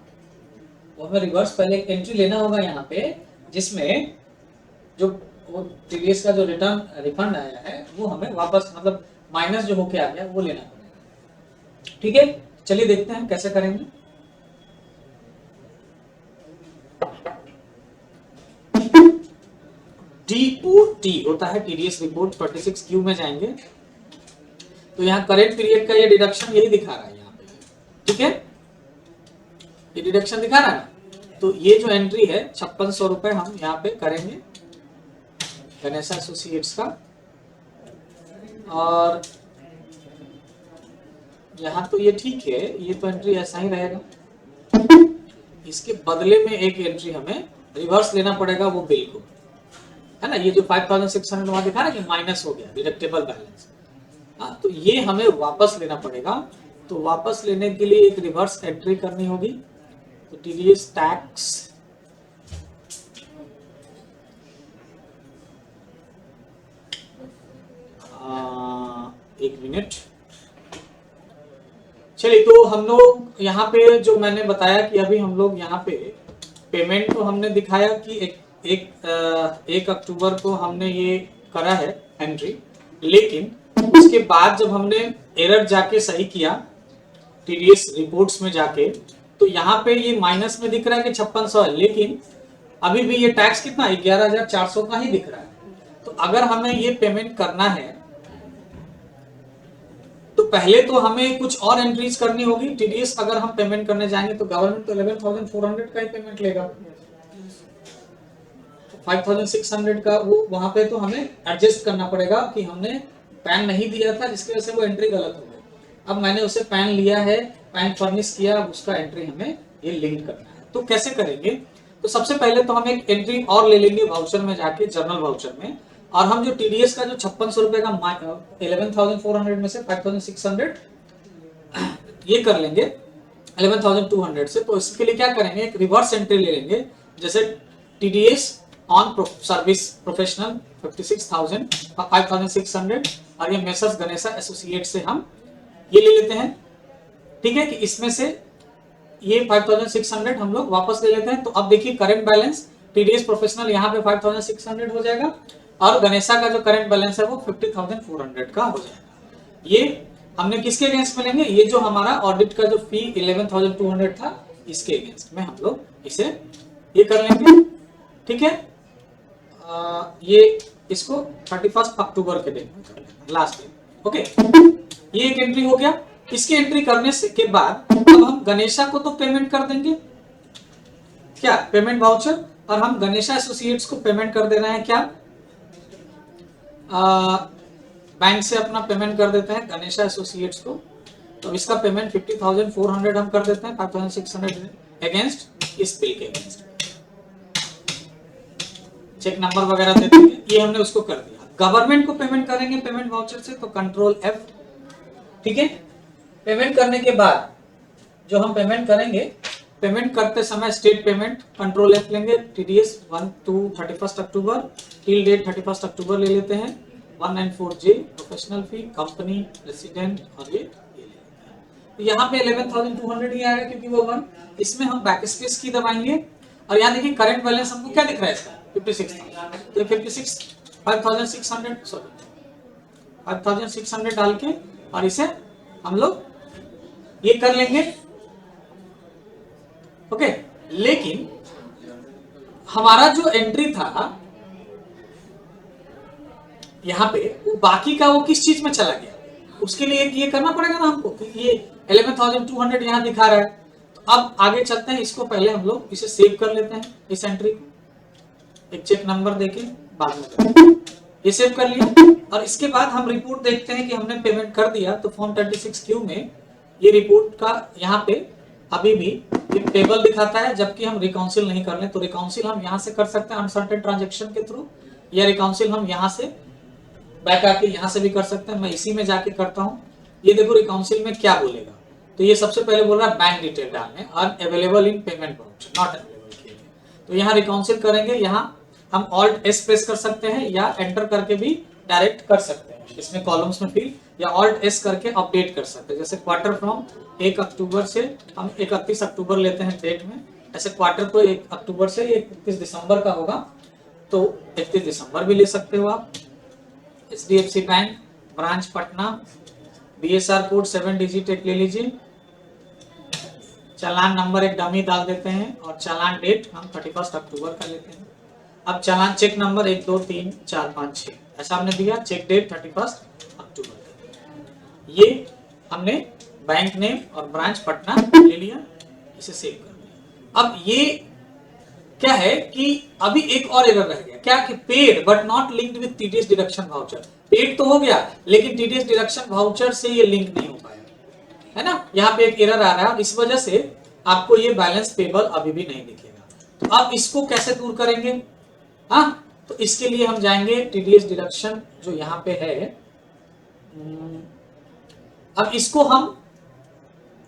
वो हमें रिवर्स पहले एंट्री लेना होगा यहाँ पे, जिसमें जो वो टीडीएस का जो रिटर्न रिफंड आया है वो हमें वापस मतलब माइनस जो होके आ गया वो लेना पड़ेगा, ठीक है। चलिए देखते हैं कैसे करेंगे। DOT होता है टीडीएस रिपोर्ट, 26Q में जाएंगे, तो यहाँ करेंट पीरियड का ये डिडक्शन यही दिखा रहा है यहाँ पे, ठीक है, ये डिडक्शन दिखा रहा है ना। तो ये जो एंट्री है 5600 रुपए हम यहाँ पे करेंगे गणेशा एसोसिएट्स का, और यहाँ तो ये ठीक है, ये तो एंट्री ऐसा ही रहेगा। इसके बदले में एक एंट्री हमें रिवर्स लेना पड़ेगा वो बिल को, है ना। ये जो 5600 वहां दिखा रहा है कि माइनस हो गया डिडक्टेबल बैलेंस, हाँ, तो ये हमें वापस लेना पड़ेगा। तो वापस लेने के लिए एक रिवर्स एंट्री करनी होगी, तो टीडीएस टैक्स एक मिनट, चलिए। तो हम लोग यहाँ पे जो मैंने बताया कि अभी हम लोग यहाँ पे पेमेंट तो हमने दिखाया कि एक अक्टूबर को हमने ये करा है एंट्री, लेकिन उसके बाद जब हमने एरर जाके सही किया टीडीएस रिपोर्ट्स में जाके, तो यहाँ पे ये माइनस में दिख रहा है कि 5600 है, लेकिन अभी भी ये टैक्स कितना 11,400 का ही दिख रहा है। तो अगर हमें ये पेमेंट करना है तो पहले तो हमें कुछ और एंट्रीज करनी होगी। टीडीएस अगर हम पेमेंट करने जाएंगे तो गवर्नमेंट तो 11,400 का ही पेमेंट लेगा, 5,600 का वो वहां पे तो हमें एडजस्ट करना पड़ेगा कि हमने पैन नहीं दिया था जिसकी वजह से वो एंट्री गलत हो गई। अब मैंने उसे पैन लिया है, पैन फर्निश किया, अब उसका एंट्री हमें ये लिंक करना है। तो कैसे करेंगे, तो सबसे पहले तो हम एक एंट्री और ले लेंगे वाउचर में जाके, जर्नल वाउचर में, और हम जो टीडीएस का जो 5600 रुपए का 11,400 में से 5,600 ये कर लेंगे 11,200 से। तो इसके लिए क्या करेंगे, एक रिवर्स एंट्री ले लेंगे, जैसे टीडीएस ऑन सर्विस प्रोफेशनल 5,600, और ये मेसर्स गणेशा एसोसिएट से हम ये ले लेते हैं, ठीक है, कि इसमें से ये 5,600 हम लोग वापस ले लेते हैं। तो अब देखिए करंट बैलेंस टीडीएस प्रोफेशनल यहाँ पे 5,600 हो जाएगा, और गणेशा का जो करंट बैलेंस है वो 50,400 का हो जाएगा। ये हमने किसके अगेंस्ट में लेंगे, ये जो हमारा ऑडिट का जो फी 11,200 था इसके अगेंस्ट में हम लोग इसे ये कर लेंगे, ठीक है। ये इसको 31 अक्टूबर के दिन लास्ट दिन, ओके, ये एक एंट्री हो गया। इसकी एंट्री करने से के बाद अब हम गणेशा को तो पेमेंट कर देंगे, क्या पेमेंट वाउचर, और हम गणेशा एसोसिएट्स को पेमेंट कर दे रहे हैं क्या, बैंक से अपना पेमेंट कर देते हैं गणेशा एसोसिएट्स को। तो इसका पेमेंट 50,400 हम कर देते हैं, 5,600 अगेंस्ट इस बिल के अगेंस्ट, चेक नंबर वगैरह दे देंगे, ये हमने उसको कर दिया। गवर्नमेंट को पेमेंट करेंगे पेमेंट वाउचर से, तो कंट्रोल F, ठीक है। पेमेंट करने के बाद जो हम पेमेंट करेंगे, पेमेंट करते समय स्टेट पेमेंट कंट्रोल F लेंगे, TDS 1 to 31 अक्टूबर, टिल डेट 31 अक्टूबर ले लेते हैं, 194J प्रोफेशनल फी, कंपनी, रेसिडेंट, और ये तो यहाँ पे 11,200 ही आएगा क्योंकि वो 1, इसमें हम बैक स्पेस की दबाएंगे और यहाँ देखिए करंट बैलेंस हमको क्या दिख रहा है इसका 56,000, तो 5,600 डाल के और इसे हम लोग ये कर लेंगे, ओके। लेकिन हमारा जो एंट्री था यहाँ पे, वो बाकी का वो किस चीज में चला गया, उसके लिए ये करना पड़ेगा ना हमको, कि ये 11,200 यहाँ दिखा रहा है। तो अब आगे चलते हैं, इसको पहले हम लोग इसे सेव कर लेते हैं, इस एंट्री को एक चेक नंबर देके बाद में ये सेव कर लिया। और इसके बाद हम रिपोर्ट देखते हैं कि हमने पेमेंट कर दिया, तो फॉर्म 36Q में ये रिपोर्ट का यहाँ पे अभी भी एक टेबल दिखाता है, जबकि हम रिकाउंसिल नहीं कर लें। तो रिकाउंसिल हम यहाँ से कर सकते हैं अनसर्टेन ट्रांजेक्शन के थ्रू, या रिकाउंसिल हम यहाँ से बैक आके यहाँ से भी कर सकते हैं। मैं इसी में जाके करता हूँ। ये देखो रिकाउंसिल में क्या बोलेगा, तो ये सबसे पहले बोल रहा है बैंक डिटेल डालने, unavailable in payment voucher, not available किए गए। तो यहाँ रिकाउंसिल करेंगे, यहाँ हम Alt S प्रेस कर सकते हैं या एंटर करके भी डायरेक्ट कर सकते हैं इसमें कॉलम्स में फिल, या Alt S करके अपडेट कर सकते हैं। जैसे क्वार्टर फ्रॉम 1 अक्टूबर से हम 31 अक्टूबर लेते हैं डेट में, ऐसे क्वार्टर को 1 अक्टूबर से 31 दिसंबर का होगा, तो 31 दिसंबर भी ले सकते हो आप। HDFC bank branch Patna, BSR code 7 digit एक ले लीजिए, चालान नंबर एक डमी डाल देते हैं और चालान डेट हम 31 अक्टूबर का लेते हैं। अब चालान चेक नंबर 1 2 3 4 5 6 ऐसा हमने दिया, चेक डेट 31 अक्टूबर का। ये हमने बैंक नेम और ब्रांच पटना ले लिया, इसे सेव कर दिया। अब ये क्या है कि अभी एक और एरर रह गया, क्या कि paid but not linked with TDS deduction voucher. Paid तो हो गया लेकिन TDS डिडक्शन वाउचर से ये लिंक नहीं हो पाया, है ना। यहाँ पे एक एरर आ रहा है, इस वजह से आपको ये बैलेंस पेबल अभी भी नहीं दिखेगा। तो अब इसको कैसे दूर करेंगे, हाँ, तो इसके लिए हम जाएंगे TDS डिडक्शन जो यहाँ पे है। अब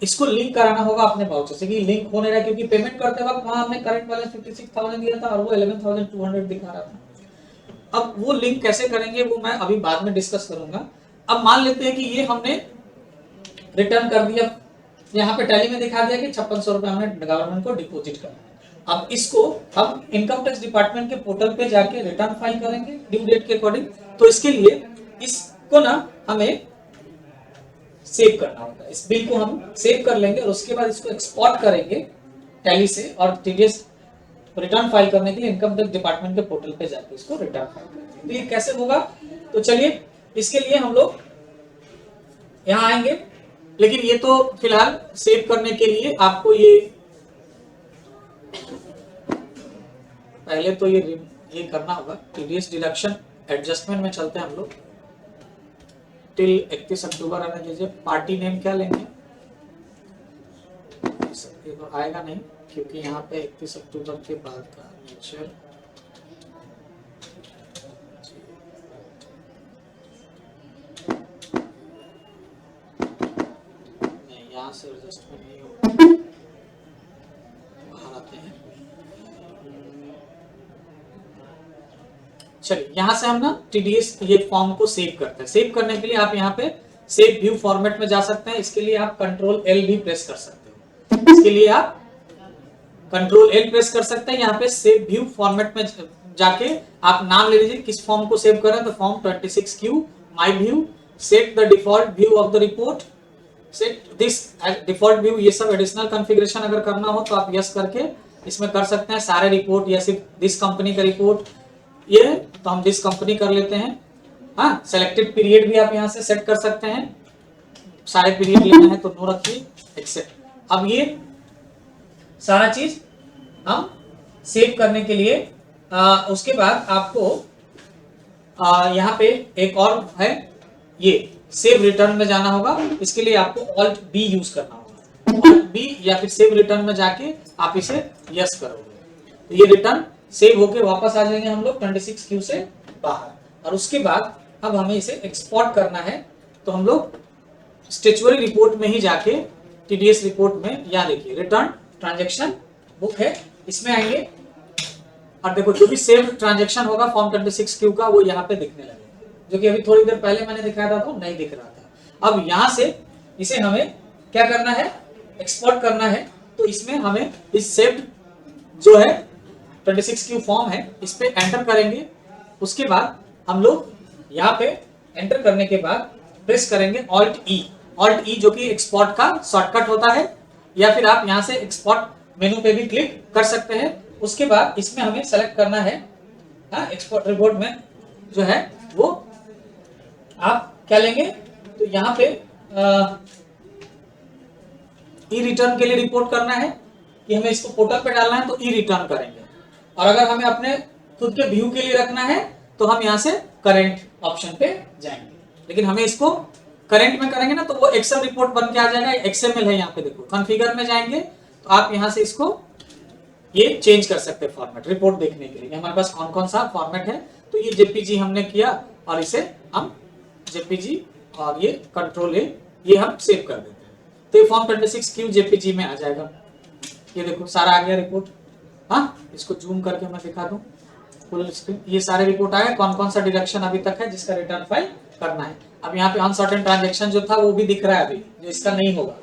इसको लिंक कराना होगा अपने वाउचर से, कि लिंक होने रहा, क्योंकि पेमेंट करते वक्त वहां हमने करंट बैलेंस 56,000 दिया था और वो 11,200 दिखा रहा था। अब वो लिंक कैसे करेंगे वो मैं अभी बाद में डिस्कस करूंगा। अब मान लेते हैं कि ये हमने रिटर्न कर दिया, यहाँ पे टैली में दिखा दिया कि 5600 रुपए हमने गवर्नमेंट को डिपॉजिट करना है। अब इसको हम इनकम टैक्स डिपार्टमेंट के पोर्टल पे जाके रिटर्न फाइल करेंगे ड्यू डेट के अकॉर्डिंग। तो इसके लिए इसको ना हमें सेव करना होगा, इस बिल को हम सेव कर लेंगे और उसके बाद इसको एक्सपोर्ट करेंगे टैली से, और TDS रिटर्न फाइल करने के लिए इनकम टैक्स डिपार्टमेंट के पोर्टल पे जाके इसको रिटर्न फाइल करेंगे। तो ये कैसे होगा, तो चलिए इसके लिए हम लोग यहाँ आएंगे, लेकिन ये तो फिलहाल सेव करने के लिए आपको ये पहले तो ये करना होगा। TDS डिडक्शन एडजस्टमेंट में चलते हैं हम लोग, टिल 31 अक्टूबर आने दीजिए। पार्टी नेम क्या लेंगे, ये तो आएगा नहीं क्योंकि यहाँ पे 31 अक्टूबर के बाद का नेचर, यहाँ से एडजस्टमेंट नहीं होगा, बाहर आते हैं। चलिए यहाँ से हम ना TDS ये फॉर्म को सेव करते हैं। सेव करने के लिए आप यहाँ पे सेव व्यू फॉर्मेट में जा सकते हैं, इसके लिए आप कंट्रोल L भी प्रेस कर सकते हो। इसके लिए आप कंट्रोल L प्रेस कर सकते हैं, यहाँ पे सेव व्यू फॉर्मेट में जाके आप नाम ले लीजिए किस फॉर्म को सेव कर रहे हैं। तो form 26Q my view, set the default view of the report, set this default view, ये सब एडिशनल कॉन्फ़िगरेशन अगर करना हो तो आप यस करके इसमें कर सकते हैं। सारे रिपोर्ट या सिर्फ दिस कंपनी का रिपोर्ट, ये तो हम दिस कंपनी कर लेते हैं। हाँ, सेलेक्टेड पीरियड भी आप यहाँ से सेट कर सकते हैं, सारे पीरियड लेना है तो नो रखिए, एक्सेप्ट। अब ये सारा चीज हम सेव करने के लिए उसके बाद आपको यहाँ पे एक और है, ये सेव रिटर्न में जाना होगा। इसके लिए आपको ऑल्ट बी यूज करना होगा, ऑल्ट बी या फिर सेव रिटर्न में जाके आप इसे यस करोगे तो ये रिटर्न सेव होके वापस आ जाएंगे हम लोग 26Q से बाहर। और उसके बाद अब हमें इसे एक्सपोर्ट करना है, तो हम लोग स्टेचुअरी रिपोर्ट में ही जाके टीडीएस रिपोर्ट में, यहाँ देखिए रिटर्न ट्रांजैक्शन बुक है, इसमें आएंगे और देखो जो भी सेव ट्रांजैक्शन होगा फॉर्म 26Q का वो यहाँ पे दिखने लगेगा, जो कि अभी थोड़ी देर पहले मैंने दिखाया था तो नहीं दिख रहा था। अब यहाँ से इसे हमें क्या करना है, एक्सपोर्ट करना है। तो इसमें हमें इस सेव्ड जो है 26Q फॉर्म है इस पे एंटर करेंगे। उसके बाद हम लोग यहाँ पे एंटर करने के बाद प्रेस करेंगे ऑल्ट ई जो कि एक्सपोर्ट का शॉर्टकट होता है, या फिर आप यहाँ से एक्सपोर्ट मेनू पे भी क्लिक कर सकते हैं। उसके बाद इसमें हमें सेलेक्ट करना है एक्सपोर्ट रिपोर्ट में जो है वो आप क्या लेंगे, तो यहाँ पे ई रिटर्न के लिए रिपोर्ट करना है कि हमें इसको पोर्टल पे डालना है तो ई रिटर्न करेंगे। और अगर हमें अपने खुद के व्यू के लिए रखना है तो हम यहाँ से करेंट ऑप्शन पे जाएंगे, लेकिन हमें इसको करेंट में करेंगे ना तो वो एक्सेल रिपोर्ट बन के आ जाएगा। एक्सएमएल है यहाँ पे, देखो कॉन्फ़िगर में जाएंगे तो आप यहाँ से इसको ये चेंज कर सकते हैं फॉर्मेट रिपोर्ट देखने के लिए। हमारे पास कौन कौन सा फॉर्मेट है, तो ये जेपीजी हमने किया और इसे हम जेपीजी और ये कंट्रोल ए ये हम सेव कर देते हैं, तो ये फॉर्म 26Q जेपीजी में आ जाएगा। ये देखो सारा आ गया रिपोर्ट। हाँ, इसको जूम करके मैं दिखा दूं फुल स्क्रीन, ये सारे रिपोर्ट आ गए, कौन कौन सा डिडक्शन अभी तक है जिसका रिटर्न फाइल करना है। अब यहाँ पे अनसर्टेन ट्रांजैक्शन जो था वो भी दिख रहा है अभी, जो इसका नहीं होगा,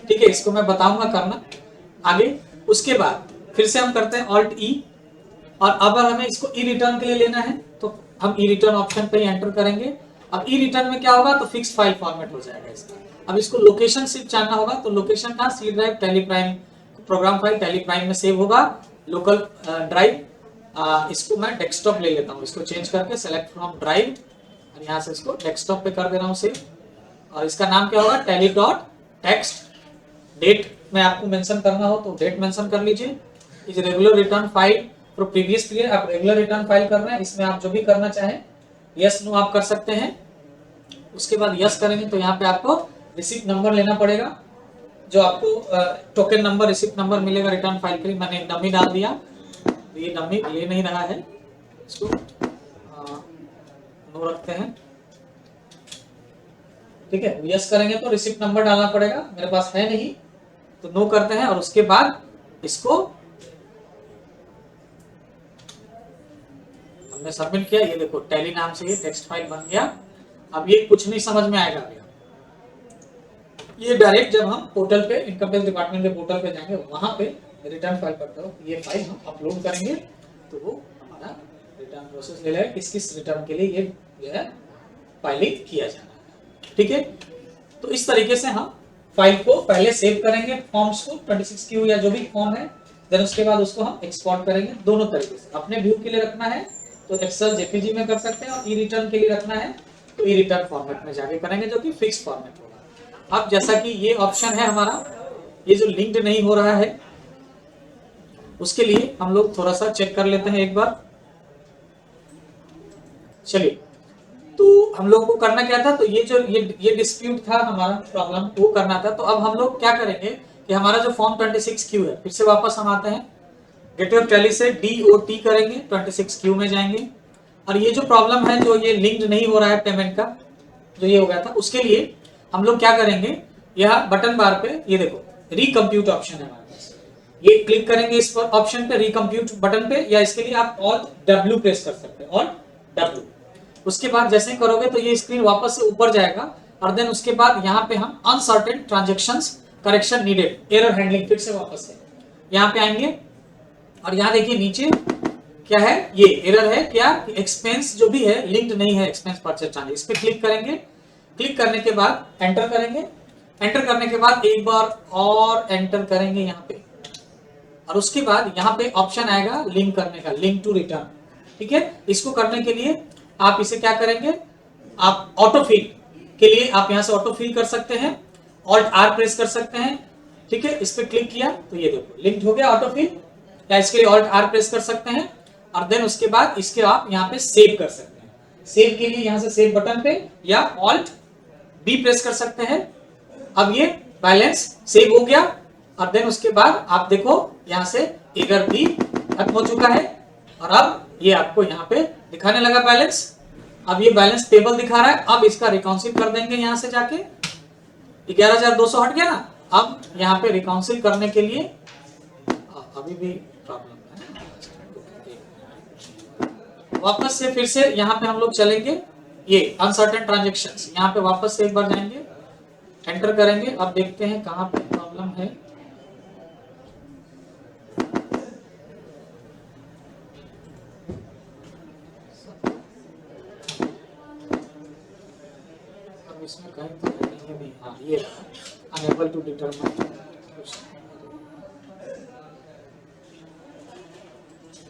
ठीक है, इसको मैं बताऊंगा करना आगे। उसके बाद फिर से हम करते हैं ऑल्ट ई, और अब हमें इसको ई रिटर्न के लिए लेना है तो हम ई रिटर्न ऑप्शन पे ही एंटर करेंगे। अब ई रिटर्न में क्या होगा, तो फिक्स फाइल फॉर्मेट हो जाएगा इसका। अब इसको लोकेशन सिर्फ जानना होगा, तो लोकेशन का C drive Tally Prime, program file Tally Prime में सेव होगा, लोकल ड्राइव। इसको मैं डेस्कटॉप ले लेता हूँ, इसको चेंज करके सेलेक्ट फ्रॉम ड्राइव और यहाँ से इसको डेस्कटॉप पे कर दे रहा हूँ सेव। और इसका नाम क्या होगा, tally.txt। डेट में आपको मेंशन करना हो तो डेट मेंशन कर लीजिए। Is regular return file for previous period, आप रेगुलर रिटर्न फाइल कर रहे हैं, इसमें आप जो भी करना चाहें यस नो आप कर सकते हैं। उसके बाद यस करेंगे तो यहाँ पे आपको रिसिप्ट नंबर लेना पड़ेगा, जो आपको टोकन नंबर रिसिप्ट नंबर मिलेगा रिटर्न फाइल के लिए। मैंने डमी डाल दिया, तो ये डमी ले नहीं रहा है, इसको नो रखते हैं, ठीक है। यस करेंगे तो रिसिप्ट नंबर डालना पड़ेगा, मेरे पास है नहीं तो नो करते हैं। और उसके बाद इसको हमने सबमिट किया, ये देखो टैली नाम से ये टेक्स्ट फाइल बन गया। अब ये कुछ नहीं समझ में आएगा अभी, ये डायरेक्ट जब हम पोर्टल पे इनकम टैक्स डिपार्टमेंट के पोर्टल पे जाएंगे वहां पे रिटर्न फाइल करते हो, ये फाइल हम अपलोड करेंगे तो वो हमारा रिटर्न प्रोसेस ले लेगा, किस किस रिटर्न के लिए ये जो है फाइलिंग किया जाना है, ठीक है। तो इस तरीके से हम फाइल को पहले सेव करेंगे फॉर्म्स को 26Q या जो भी फॉर्म है, देन उसके बाद उसको हम एक्सपोर्ट करेंगे दोनों तरीके से। अपने व्यू के लिए रखना है तो एक्सेल जेपीजी में कर सकते हैं, और ई रिटर्न के लिए रखना है तो ई रिटर्न फॉर्मेट में जाके करेंगे, जो कि फिक्स फॉर्मेट होगा। अब जैसा कि ये ऑप्शन है हमारा, ये जो लिंक्ड नहीं हो रहा है उसके लिए हम लोग थोड़ा सा चेक कर लेते हैं एक बार। चलिए, तो हम लोग को करना क्या था, तो ये जो ये डिस्प्यूट था हमारा प्रॉब्लम वो करना था। तो अब हम लोग क्या करेंगे कि हमारा जो फॉर्म 26Q है, फिर से वापस हम आते हैं गेटवे टैली से DOT करेंगे, 26Q में जाएंगे। और ये जो प्रॉब्लम है, जो ये लिंक्ड नहीं हो रहा है पेमेंट का, जो ये हो गया था, उसके लिए हम लोग क्या करेंगे, यह बटन बार पे ये देखो रिकम्प्यूट ऑप्शन है हमारे पास, ये क्लिक करेंगे इस ऑप्शन पे रिकम्प्यूट बटन पे, या इसके लिए आप ऑल्ट W प्रेस कर सकते हैं, ऑल्ट W। उसके बाद जैसे ही करोगे तो ये स्क्रीन वापस से ऊपर जाएगा, और देन उसके बाद यहाँ पे हम uncertain transactions correction needed error handling फिर से वापस से यहाँ पे आएंगे। और यहाँ देखिए नीचे क्या है, ये एरर है क्या, एक्सपेंस जो भी है लिंक्ड नहीं है एक्सपेंस परचेज ट्रांजैक्शन, इस पे क्लिक करेंगे। क्लिक करने के बाद एंटर करेंगे, एंटर करने के बाद एक बार और एंटर करेंगे यहाँ पे, और उसके बाद यहाँ पे ऑप्शन आएगा लिंक करने का, लिंक टू रिटर्न, ठीक है। इसको करने के लिए आप इसे क्या करेंगे, आप ऑटो फिल के लिए आप यहां से ऑटो फिल कर सकते हैं, ऑल्ट आर प्रेस कर सकते हैं, ठीक है। इस पे क्लिक किया तो ये देखो लिंक्ड हो गया ऑटो फिल, या इसके लिए ऑल्ट आर प्रेस कर सकते हैं और देन उसके बाद इसके आप यहाँ पे सेव कर सकते हैं। सेव के लिए यहाँ से सेव बटन पे या ऑल्ट बी प्रेस कर सकते हैं। अब ये बैलेंस सेव हो गया और देन उसके बाद आप देखो यहाँ से एगर भी खत्म हो चुका है और अब ये आपको यहाँ पे दिखाने लगा बैलेंस। अब ये बैलेंस टेबल दिखा रहा है। अब इसका रिकाउंसिल कर देंगे यहाँ से जाके, 11,200 हट गया ना। अब यहाँ पे रिकाउंसिल करने के लिए अभी भी प्रॉब्लम है, वापस से फिर से यहाँ पे हम लोग चलेंगे, ये अनसर्टेन ट्रांजेक्शंस, यहाँ पे वापस से एक बार जाएंगे, एंटर करेंगे। अब देखते हैं कहाँ पे प्रॉब्लम है। अब इसमें कहीं तो नहीं है, हाँ ये अनेबल टू डिटरमाइन।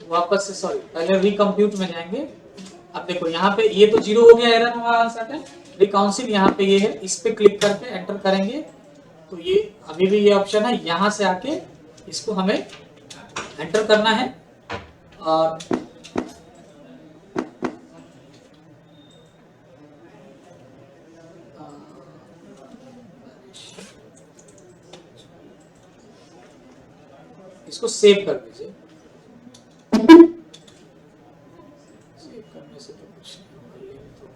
वापस से सॉरी पहले रिकम्प्यूट में जाएंगे। अब देखो यहाँ पे ये तो जीरो हो गया, एरर हमारा अनसर्टेन। रिकाउंसिल यहाँ पे ये है, इस पे क्लिक करके एंटर करेंगे तो ये अभी भी ये ऑप्शन है, यहाँ से आके इसको हमें एंटर करना है और इसको सेव कर दीजिए। सेव करने से तो कुछ नहीं होगा,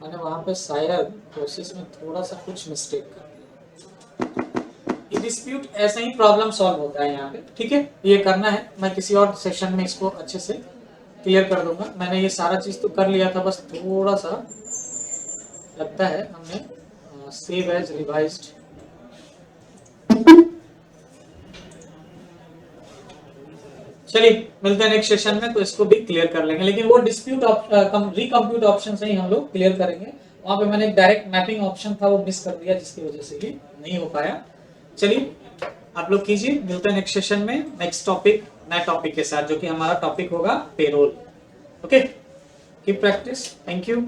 मैंने वहां पे शायद प्रोसेस में थोड़ा सा कुछ मिस्टेक कर दिया। ये डिस्प्यूट ऐसे ही प्रॉब्लम सॉल्व होता है यहाँ पे, ठीक है। ये करना है, मैं किसी और सेशन में इसको अच्छे से क्लियर कर दूंगा। मैंने ये सारा चीज तो कर लिया था, बस थोड़ा सा लगता है हमने सेव एज रिवाइज्ड। चलिए मिलते हैं नेक्स्ट सेशन में, तो इसको भी क्लियर कर लेंगे, लेकिन वो डिस्प्यूट रिकम्प्यूट ऑप्शन से ही हम लोग क्लियर करेंगे। वहां पे मैंने एक डायरेक्ट मैपिंग ऑप्शन था वो मिस कर दिया, जिसकी वजह से ये नहीं हो पाया। चलिए आप लोग कीजिए, मिलते हैं नेक्स्ट सेशन में नेक्स्ट टॉपिक, नए टॉपिक के साथ, जो कि हमारा टॉपिक होगा payroll. Okay, keep practice, thank you.